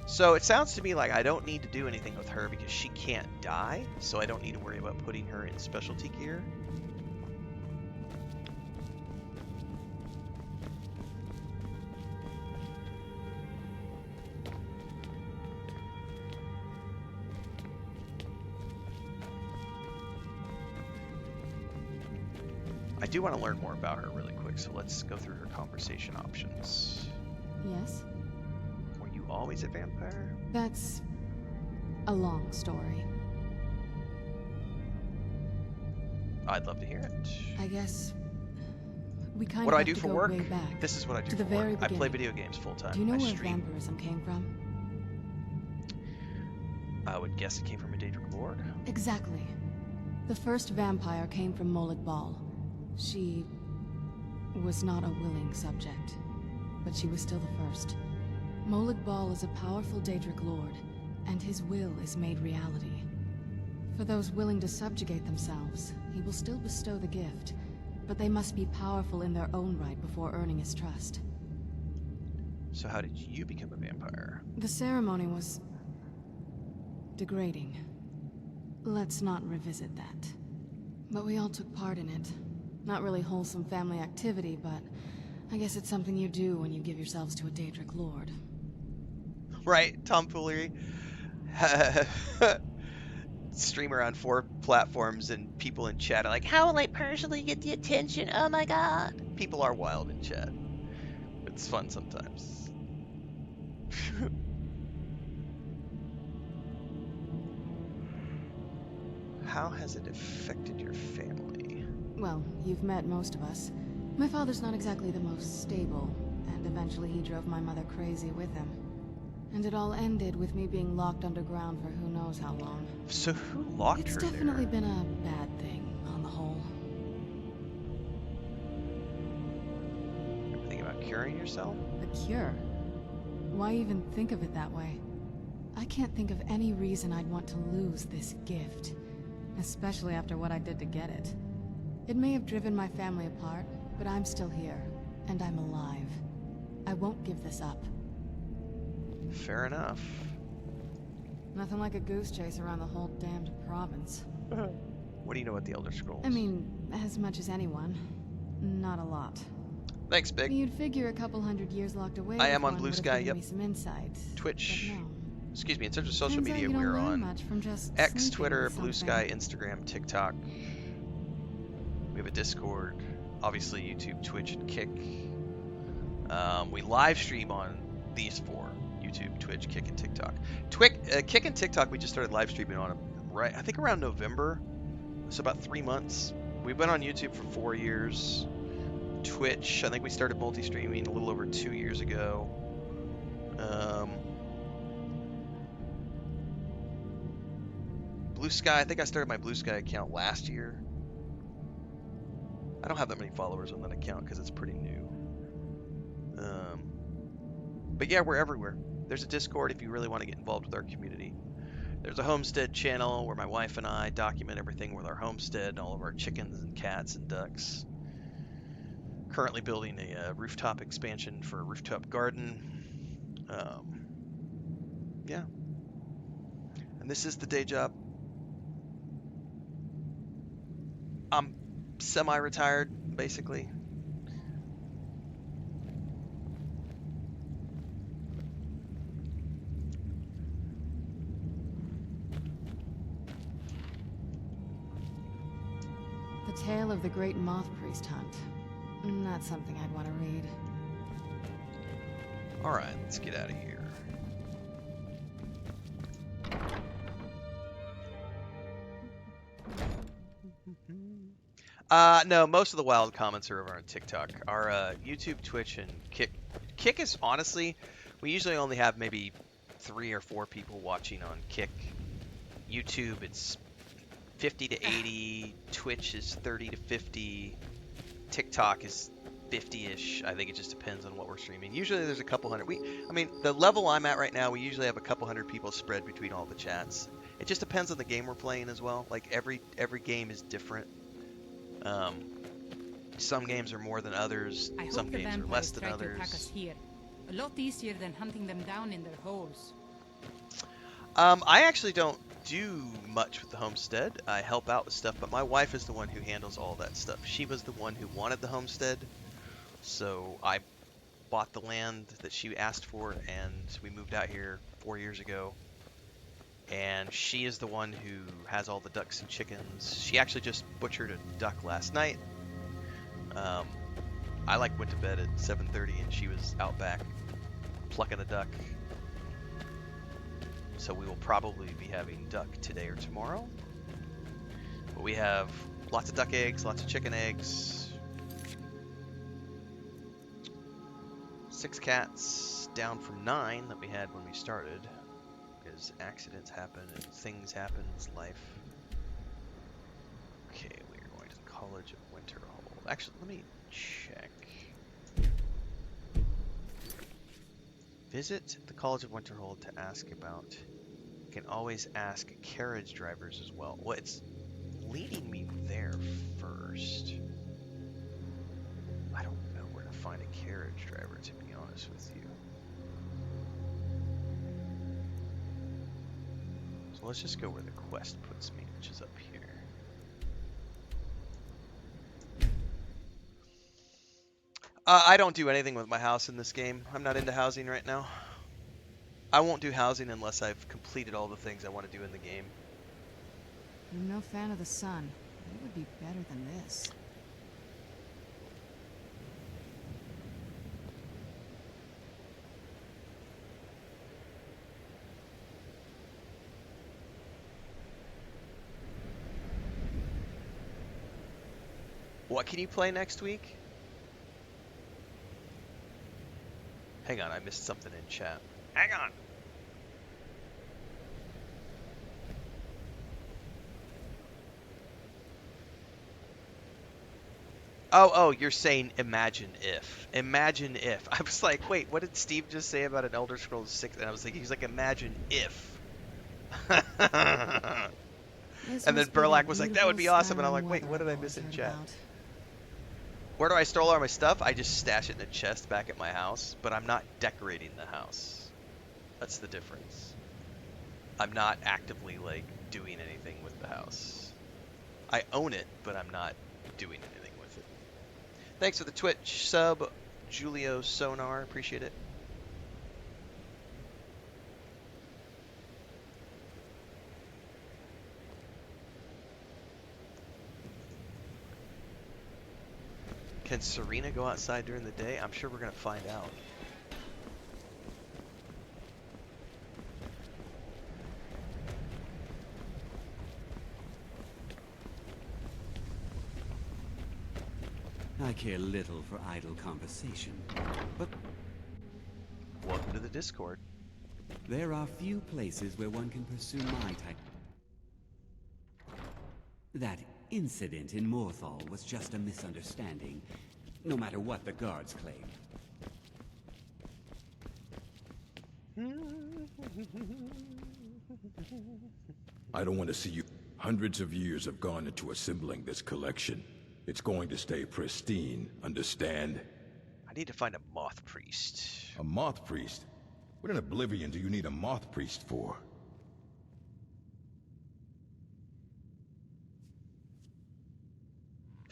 So it sounds to me like I don't need to do anything with her because she can't die, so I don't need to worry about putting her in specialty gear. I do want to learn more about her really quick, so let's go through her conversation options. Yes? Were you always a vampire? That's a long story. I'd love to hear it. I guess we kind What of do I have do to for go work? way back. This is what I do to for the very work. I play beginning. video games full time. Do you know I where stream. vampirism came from? I would guess it came from a Daedric Lord. Exactly. The first vampire came from Molag Bal. She was not a willing subject, but she was still the first. Molag Bal is a powerful Daedric Lord, and his will is made reality. For those willing to subjugate themselves, he will still bestow the gift, but they must be powerful in their own right before earning his trust. So how did you become a vampire? The ceremony was degrading. Let's not revisit that. But we all took part in it. Not really wholesome family activity, but I guess it's something you do when you give yourselves to a Daedric Lord. Right, tomfoolery. Streamer on 4 platforms and people in chat are like, how will I personally get the attention? Oh my god. People are wild in chat. It's fun sometimes. How has it affected your family? Well, you've met most of us. My father's not exactly the most stable, and eventually he drove my mother crazy with him. And it all ended with me being locked underground for who knows how long. So who locked It's her definitely there? been a bad thing, on the whole. Ever thinking about curing yourself? A cure? Why even think of it that way? I can't think of any reason I'd want to lose this gift. Especially after what I did to get it. It may have driven my family apart, but I'm still here, and I'm alive. I won't give this up. Fair enough. Nothing like a goose chase around the whole damned province. What do you know about the Elder Scrolls? I mean, as much as anyone. Not a lot. Thanks, Big. You'd figure a couple 100 years locked away. I am with on one Blue would have Sky, given yep. me some insight. Twitch. But no. Excuse me, in terms of social Turns out media, you don't we're learn on much from just X, sleeping Twitter, with Blue something. Sky, Instagram, TikTok. We have a Discord, obviously YouTube, Twitch, and Kick. We live stream on these 4: YouTube, Twitch, Kick, and TikTok. Kick and TikTok we just started live streaming on, right? I think around November, so about 3 months. We've been on YouTube for 4 years. Twitch, I think we started multi-streaming a little over 2 years ago. Blue Sky, I think I started my Blue Sky account last year. I don't have that many followers on that account because it's pretty new. But yeah, we're everywhere. There's a Discord if you really want to get involved with our community. There's a homestead channel where my wife and I document everything with our homestead and all of our chickens and cats and ducks. Currently building a rooftop expansion for a rooftop garden. Yeah. And this is the day job. I'm semi-retired, basically. The Tale of the Great Moth Priest Hunt. Not something I'd want to read. Alright, let's get out of here. No, most of the wild comments are over on TikTok. Our YouTube, Twitch, and Kick is honestly, we usually only have maybe 3 or 4 people watching on Kick. YouTube, it's 50 to 80. Twitch is 30 to 50. TikTok is 50-ish. I think it just depends on what we're streaming. Usually there's a couple hundred. I mean, the level I'm at right now, we usually have a couple hundred people spread between all the chats. It just depends on the game we're playing as well. Like every game is different. Some games are more than others. Some games are less than others. Us here. A lot easier than hunting them down in their holes. I actually don't do much with the homestead. I help out with stuff, but my wife is the one who handles all that stuff. She was the one who wanted the homestead, so I bought the land that she asked for, and we moved out here 4 years ago. And she is the one who has all the ducks and chickens. She actually just butchered a duck last night. I went to bed at 7:30 and she was out back plucking a duck. So we will probably be having duck today or tomorrow. But we have lots of duck eggs, lots of chicken eggs. 6 cats, down from 9 that we had when we started. Because accidents happen and things happen in life. Okay, we are going to the College of Winterhold. Actually, let me check. Visit the College of Winterhold to ask about. You can always ask carriage drivers as well. Well, it's leading me there first. I don't know where to find a carriage driver, to be honest with you. So let's just go where the quest puts me, which is up here. I don't do anything with my house in this game. I'm not into housing right now. I won't do housing unless I've completed all the things I want to do in the game. I'm no fan of the sun. It would be better than this. What can you play next week? Hang on, I missed something in chat. Hang on! Oh, you're saying imagine if. Imagine if. I was like, wait, what did Steve just say about an Elder Scrolls 6? And I was like, he's like, imagine if. And then Burlak was like, that would be awesome. And I'm like, wait, what did I miss in chat? Where do I store all my stuff? I just stash it in a chest back at my house, but I'm not decorating the house. That's the difference. I'm not actively, doing anything with the house. I own it, but I'm not doing anything with it. Thanks for the Twitch sub, Julio Sonar. Appreciate it. Can Serena go outside during the day? I'm sure we're going to find out. I care little for idle conversation, but Welcome to the Discord. there are few places where one can pursue my type. That incident in Morthal was just a misunderstanding, no matter what the guards claim. I don't want to see you. Hundreds of years have gone into assembling this collection. It's going to stay pristine, understand? I need to find a moth priest. A moth priest? What in Oblivion do you need a moth priest for?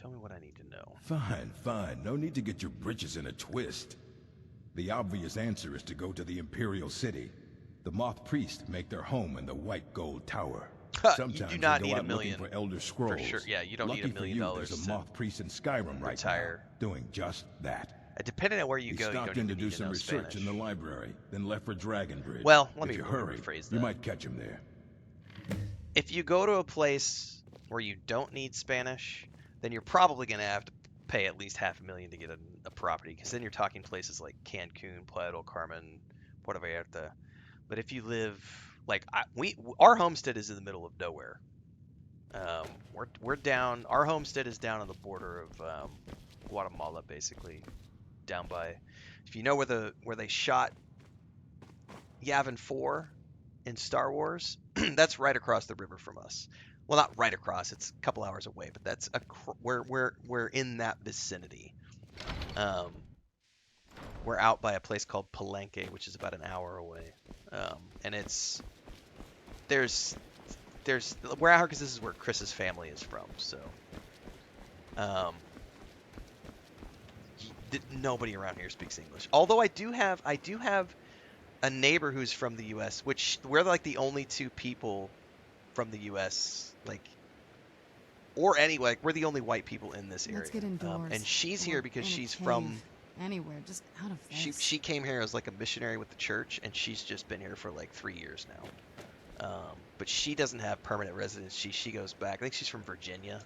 Tell me what I need to know. Fine, fine. No need to get your britches in a twist. The obvious answer is to go to the Imperial City. The moth priests make their home in the White Gold Tower. You do Sometimes not they need go a out looking million for Elder for Scrolls. sure. Yeah, you don't need Lucky $1 for million you, there's a to moth priest in Skyrim right retire. now, doing just that. Depending on where you He go, you stopped don't in to even do need to some know research Spanish. in the library, then left for Dragonbridge. Well, let if me you hurry, rephrase that. you might catch him there. If you go to a place where you don't need Spanish, then you're probably going to have to pay at least $500,000 to get a property, because then you're talking places like Cancun, Playa del Carmen, Puerto Vallarta. But if you live like our homestead is in the middle of nowhere. We're down. Our homestead is down on the border of Guatemala, basically, down by. If you know where they shot Yavin 4 in Star Wars, that's right across the river from us. Well, not right across. It's a couple hours away, but that's we're in that vicinity. We're out by a place called Palenque, which is about an hour away, and there's we're out here because this is where Chris's family is from. So, nobody around here speaks English. Although I do have a neighbor who's from the U.S., which we're like the only two people from the U.S. Or anyway, we're the only white people in this area. Let's get indoors. And she's here because in a she's cave. from. Anywhere, just out of this. She came here as like a missionary with the church, and she's just been here for like 3 years now. But she doesn't have permanent residency. She goes back. I think she's from Virginia.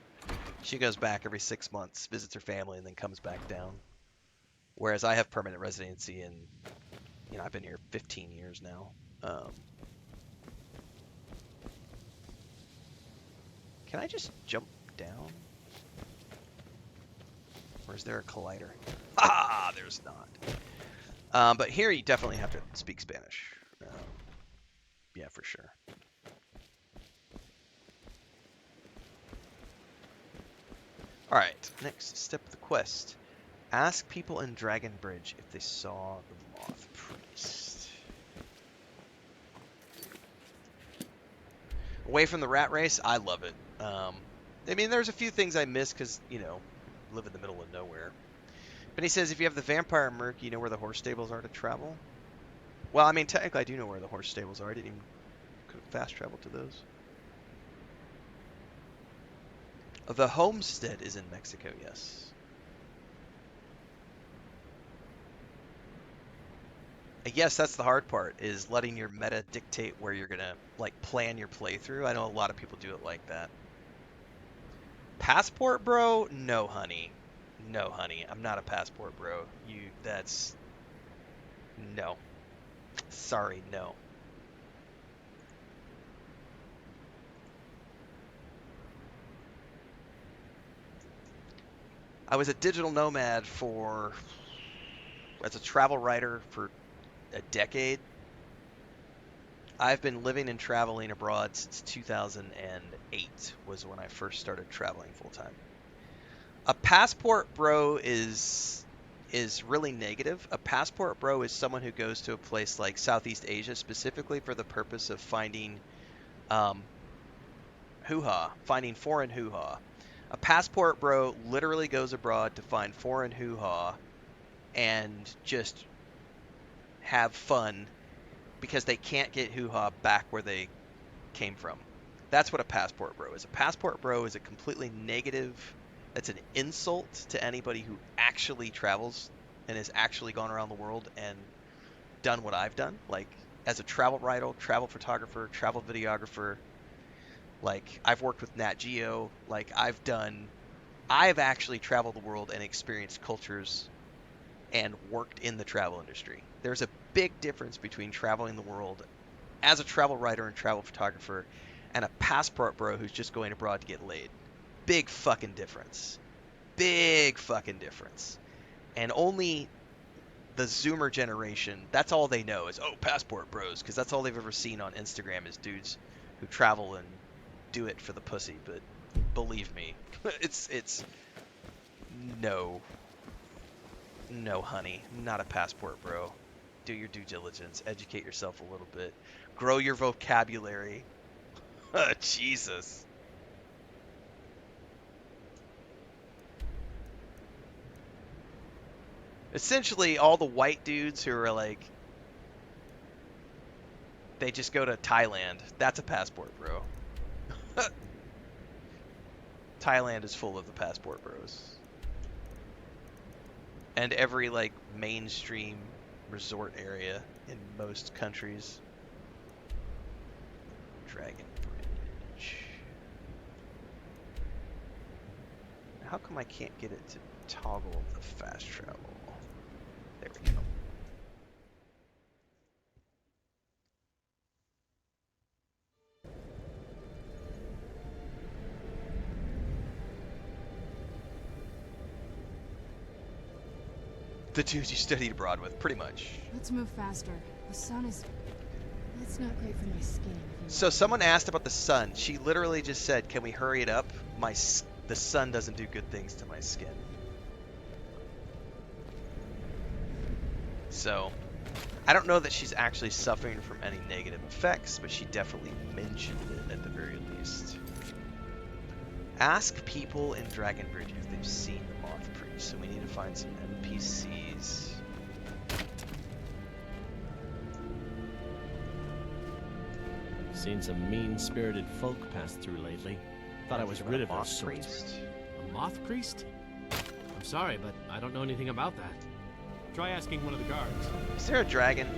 She goes back every 6 months, visits her family, and then comes back down. Whereas I have permanent residency, and I've been here 15 years now. Can I just jump down? Or is there a collider? Ah, there's not. But here you definitely have to speak Spanish. Yeah, for sure. Alright, next step of the quest. Ask people in Dragonbridge if they saw the Moth Priest. Away from the rat race, I love it. I mean, there's a few things I miss because, live in the middle of nowhere. But he says if you have the vampire merc, you know where the horse stables are to travel. Well, I mean, technically I do know where the horse stables are. I didn't even fast travel to those. The homestead is in Mexico, yes. Yes, that's the hard part, is letting your meta dictate where you're gonna plan your playthrough. I know a lot of people do it like that. Passport bro? No, honey. No, honey. I'm not a passport bro. No. Sorry, no. I was a digital nomad as a travel writer for a decade. I've been living and traveling abroad since 2008 was when I first started traveling full time. A passport bro is really negative. A passport bro is someone who goes to a place like Southeast Asia specifically for the purpose of finding hoo-ha, finding foreign hoo-ha. A passport bro literally goes abroad to find foreign hoo-ha and just have fun because they can't get hoo-ha back where they came from. That's what a passport bro is. A passport bro is a completely negative, that's an insult to anybody who actually travels and has actually gone around the world and done what I've done, like as a travel writer, travel photographer, travel videographer. Like, I've worked with Nat Geo. Like, I've actually traveled the world and experienced cultures and worked in the travel industry. There's a big difference between traveling the world as a travel writer and travel photographer and a passport bro who's just going abroad to get laid. Big fucking difference. Big fucking difference. And only the Zoomer generation, that's all they know is, oh, passport bros, because that's all they've ever seen on Instagram is dudes who travel and do it for the pussy. But believe me, it's no, honey, not a passport bro. Do your due diligence, educate yourself a little bit, grow your vocabulary. Jesus. Essentially, all the white dudes who are like, they just go to Thailand. That's a passport bro. Thailand is full of the passport bros. And every, like, mainstream resort area in most countries. Dragon Bridge. How come I can't get it to toggle the fast travel? There we go. The dudes you studied abroad with, pretty much. Let's move faster. The sun is... It's not great for my skin. So someone asked about the sun. She literally just said, "Can we hurry it up? The sun doesn't do good things to my skin." So, I don't know that she's actually suffering from any negative effects, but she definitely mentioned it at the very least. Ask people in Dragon Bridge if they've seen the Moth Priest. So we need to find some NPCs. Seen some mean-spirited folk pass through lately. Thought I was rid of those sorts. A moth priest? I'm sorry, but I don't know anything about that. Try asking one of the guards. Is there a dragon?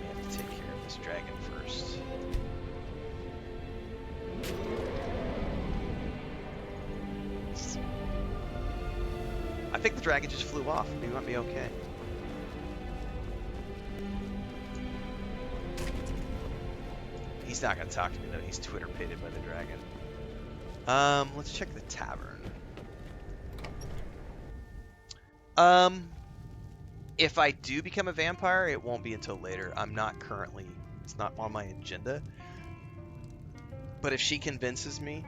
We have to take care of this dragon first. I think the dragon just flew off. We might be okay. He's not gonna talk to me though. He's Twitter-pated by the dragon. Let's check the tavern. If I do become a vampire, it won't be until later. I'm not currently. It's not on my agenda. But if she convinces me,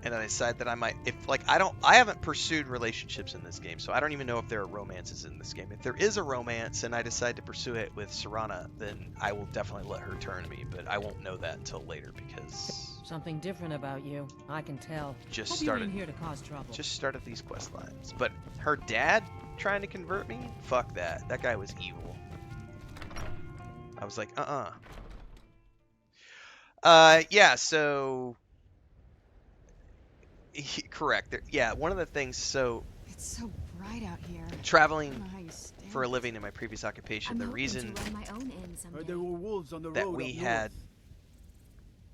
and I decide that I might, I haven't pursued relationships in this game, so I don't even know if there are romances in this game. If there is a romance and I decide to pursue it with Serana, then I will definitely let her turn to me, but I won't know that until later because Something different about you, I can tell. just Hope started you ain't here to cause trouble. just started these quest lines. But her dad trying to convert me? Fuck that. That guy was evil. I was like, yeah, so correct. Yeah, one of the things, so It's so bright out here. I traveling don't know how you stand for a it. living in my previous occupation, the I'm hoping reason to run my own inn someday. There were wolves on the that road we up had north.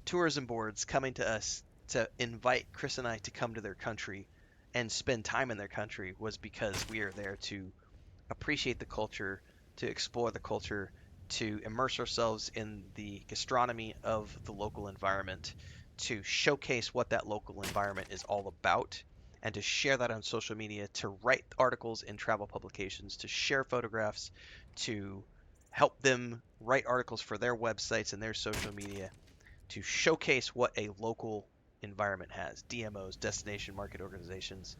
tourism boards coming to us to invite Chris and I to come to their country and spend time in their country was because we are there to appreciate the culture, to explore the culture, to immerse ourselves in the gastronomy of the local environment, to showcase what that local environment is all about, and to share that on social media, to write articles in travel publications, to share photographs, to help them write articles for their websites and their social media, to showcase what a local environment has. DMOs, destination market organizations.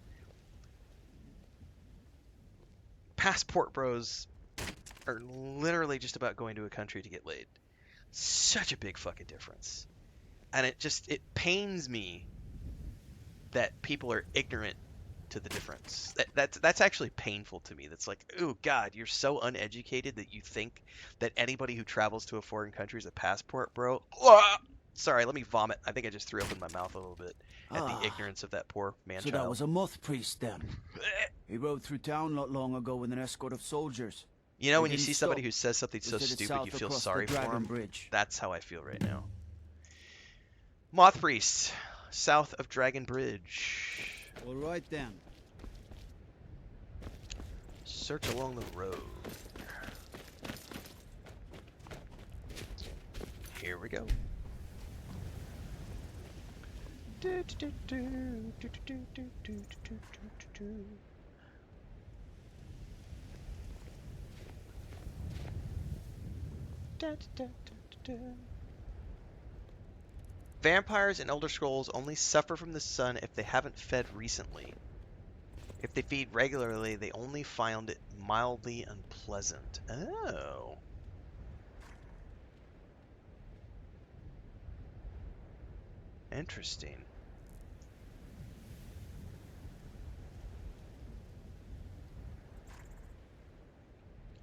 Passport bros are literally just about going to a country to get laid. Such a big fucking difference. And it pains me that people are ignorant to the difference. That's actually painful to me. That's like, oh God, you're so uneducated that you think that anybody who travels to a foreign country is a passport bro. Sorry, let me vomit. I think I just threw up in my mouth a little bit at the ignorance of that poor man-child. So that was a moth priest then. He rode through town not long ago with an escort of soldiers. You know, They when you didn't see somebody stop. who says something They so said it's stupid, you south feel across sorry the for Dragon him. Bridge. That's how I feel right now. Moth Priest, south of Dragon Bridge. All right then. Search along the road. Here we go. Vampires in Elder Scrolls only suffer from the sun if they haven't fed recently. If they feed regularly, they only find it mildly unpleasant. Oh. Interesting.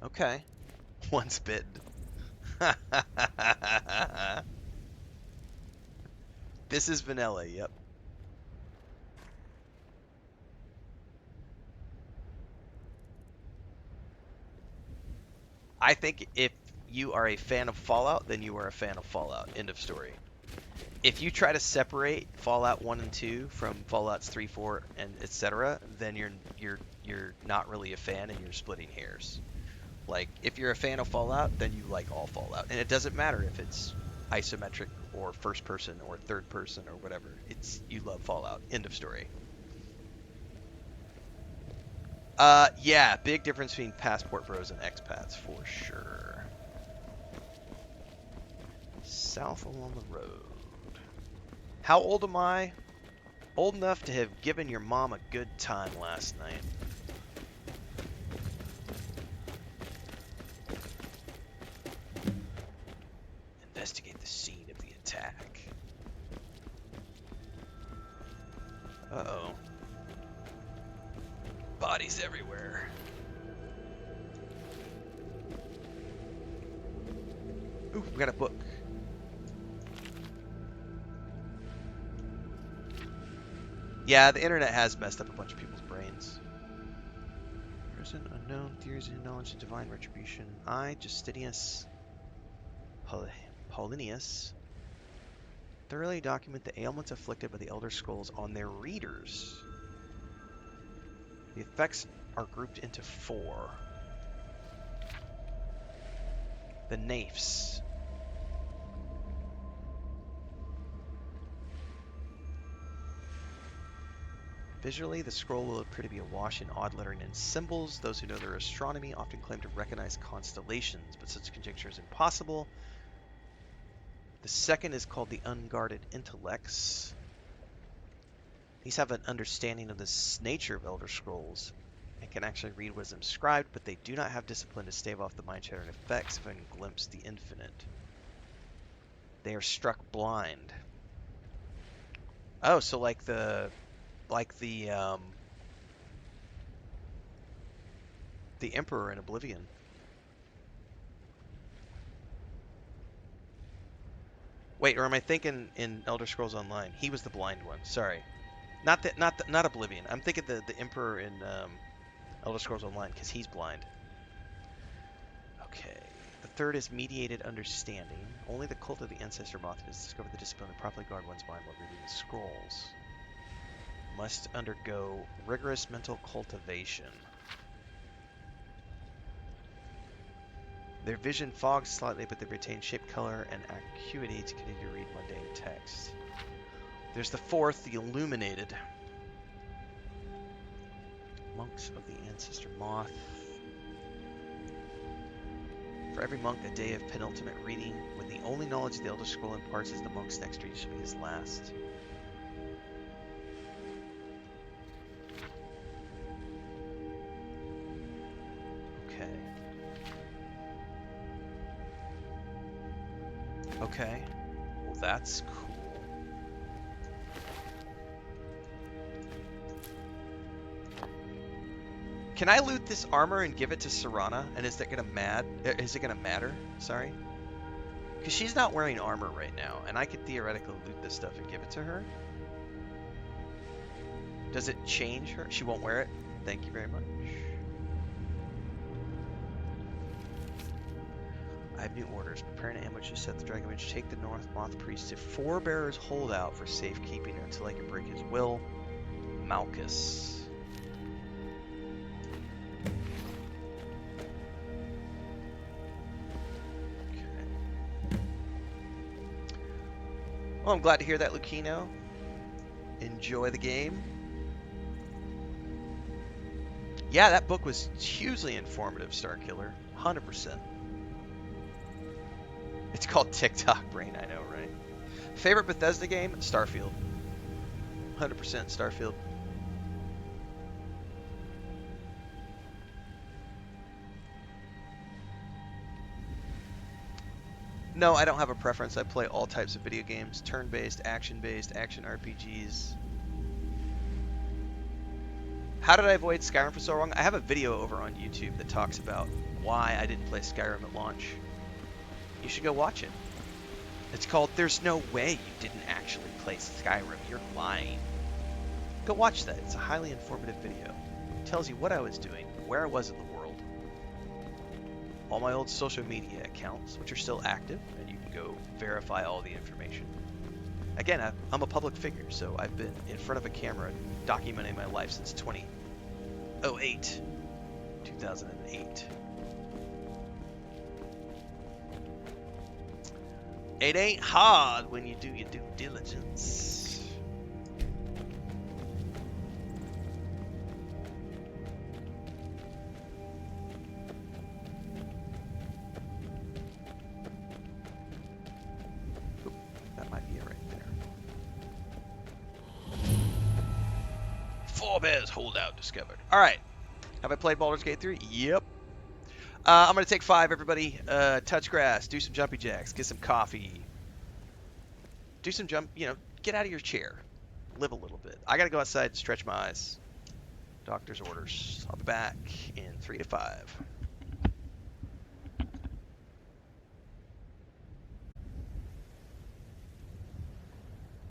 Okay. Once bitten. This is vanilla, yep. I think if you are a fan of Fallout, then you are a fan of Fallout. End of story. If you try to separate Fallout 1 and 2 from Fallouts 3, 4, and etc., then you're not really a fan and you're splitting hairs. Like, if you're a fan of Fallout, then you like all Fallout. And it doesn't matter if it's isometric or first person or third person or whatever. You love Fallout. End of story. Yeah, big difference between passport bros and expats for sure. South along the road. How old am I? Old enough to have given your mom a good time last night. Investigate the scene of the attack. Uh-oh. Bodies everywhere. Ooh, we got a book. Yeah, the internet has messed up a bunch of people's brains. Present unknown theories and knowledge of divine retribution. I, Justinius Paulinius, thoroughly document the ailments afflicted by the Elder Scrolls on their readers. The effects are grouped into 4. The Naifs. Visually, the scroll will appear to be awash in odd lettering and symbols. Those who know their astronomy often claim to recognize constellations, but such conjecture is impossible. The second is called the Unguarded Intellects. These have an understanding of the nature of Elder Scrolls and can actually read what is inscribed, but they do not have discipline to stave off the mind-shattering effects if I can glimpse the infinite. They are struck blind. Oh, so like the Emperor in Oblivion. Wait, or am I thinking in Elder Scrolls Online? He was the blind one. Sorry, not Oblivion. I'm thinking the Emperor in Elder Scrolls Online because he's blind. Okay. The third is mediated understanding. Only the cult of the ancestor moth has discovered the discipline to properly guard one's mind while reading the scrolls. Must undergo rigorous mental cultivation. Their vision fogs slightly, but they retain shape, color, and acuity to continue to read mundane text. There's the fourth, the Illuminated. Monks of the Ancestor Moth. For every monk, a day of penultimate reading, when the only knowledge the Elder Scroll imparts is the monk's next read shall be his last. Okay, well that's cool. Can I loot this armor and give it to Serana? And is it gonna matter? Sorry, because she's not wearing armor right now, and I could theoretically loot this stuff and give it to her. Does it change her? She won't wear it. Thank you very much. I have new orders. Prepare an ambush to set the dragon witch. Take the North Moth Priest to Forebearer's holdout for safekeeping until I can break his will. Malchus. Okay. Well, I'm glad to hear that, Lucino. Enjoy the game. Yeah, that book was hugely informative, Starkiller. 100%. It's called TikTok Brain, I know, right? Favorite Bethesda game? Starfield. 100% Starfield. No, I don't have a preference. I play all types of video games. Turn-based, action-based, action RPGs. How did I avoid Skyrim for so long? I have a video over on YouTube that talks about why I didn't play Skyrim at launch. You should go watch it. It's called There's No Way You Didn't Actually Play Skyrim. You're lying. Go watch that. It's a highly informative video. It tells you what I was doing, where I was in the world, all my old social media accounts, which are still active, and you can go verify all the information. Again, I'm a public figure, so I've been in front of a camera documenting my life since 2008. It ain't hard when you do your due diligence. Oop, that might be it right there. Forebears holdout discovered. All right. Have I played Baldur's Gate 3? Yep. I'm going to take 5, everybody. Touch grass, do some jumpy jacks, get some coffee. Do some get out of your chair. Live a little bit. I got to go outside and stretch my eyes. Doctor's orders. I'll be back in 3 to 5.